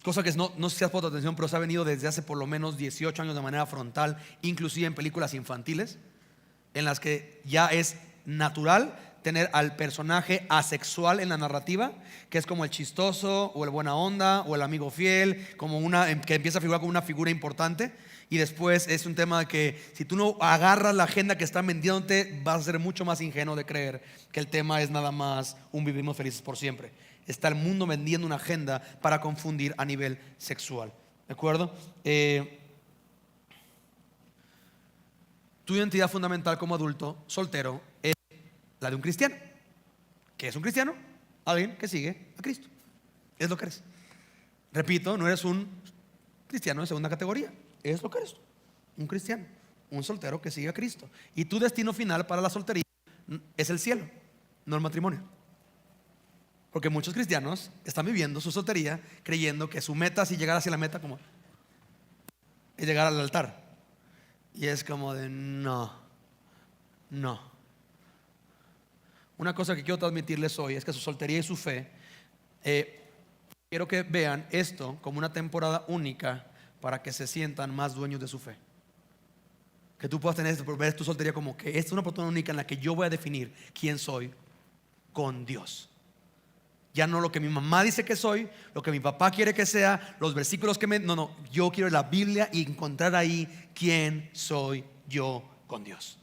cosa que no sé si has puesto atención, pero se ha venido desde hace por lo menos 18 años de manera frontal, inclusive en películas infantiles, en las que ya es natural tener al personaje asexual en la narrativa, que es como el chistoso o el buena onda o el amigo fiel, como que empieza a figurar como una figura importante. Y después es un tema de que si tú no agarras la agenda que están vendiéndote, vas a ser mucho más ingenuo de creer que el tema es nada más un vivimos felices por siempre. Está el mundo vendiendo una agenda para confundir a nivel sexual, ¿de acuerdo? Tu identidad fundamental como adulto soltero es la de un cristiano. ¿Qué es un cristiano? Alguien que sigue a Cristo. Es lo que eres. Repito, no eres un cristiano de segunda categoría. Es lo que eres, un cristiano, un soltero que sigue a Cristo. Y tu destino final para la soltería es el cielo, no el matrimonio. Porque muchos cristianos están viviendo su soltería creyendo que su meta, si llegar hacia la meta, como es llegar al altar. Y es como de no. Una cosa que quiero transmitirles hoy es que su soltería y su fe, quiero que vean esto como una temporada única para que se sientan más dueños de su fe. Que tú puedas ver tu soltería como que esta es una oportunidad única en la que yo voy a definir quién soy con Dios. Ya no lo que mi mamá dice que soy, lo que mi papá quiere que sea, los versículos que no, yo quiero la Biblia y encontrar ahí quién soy yo con Dios.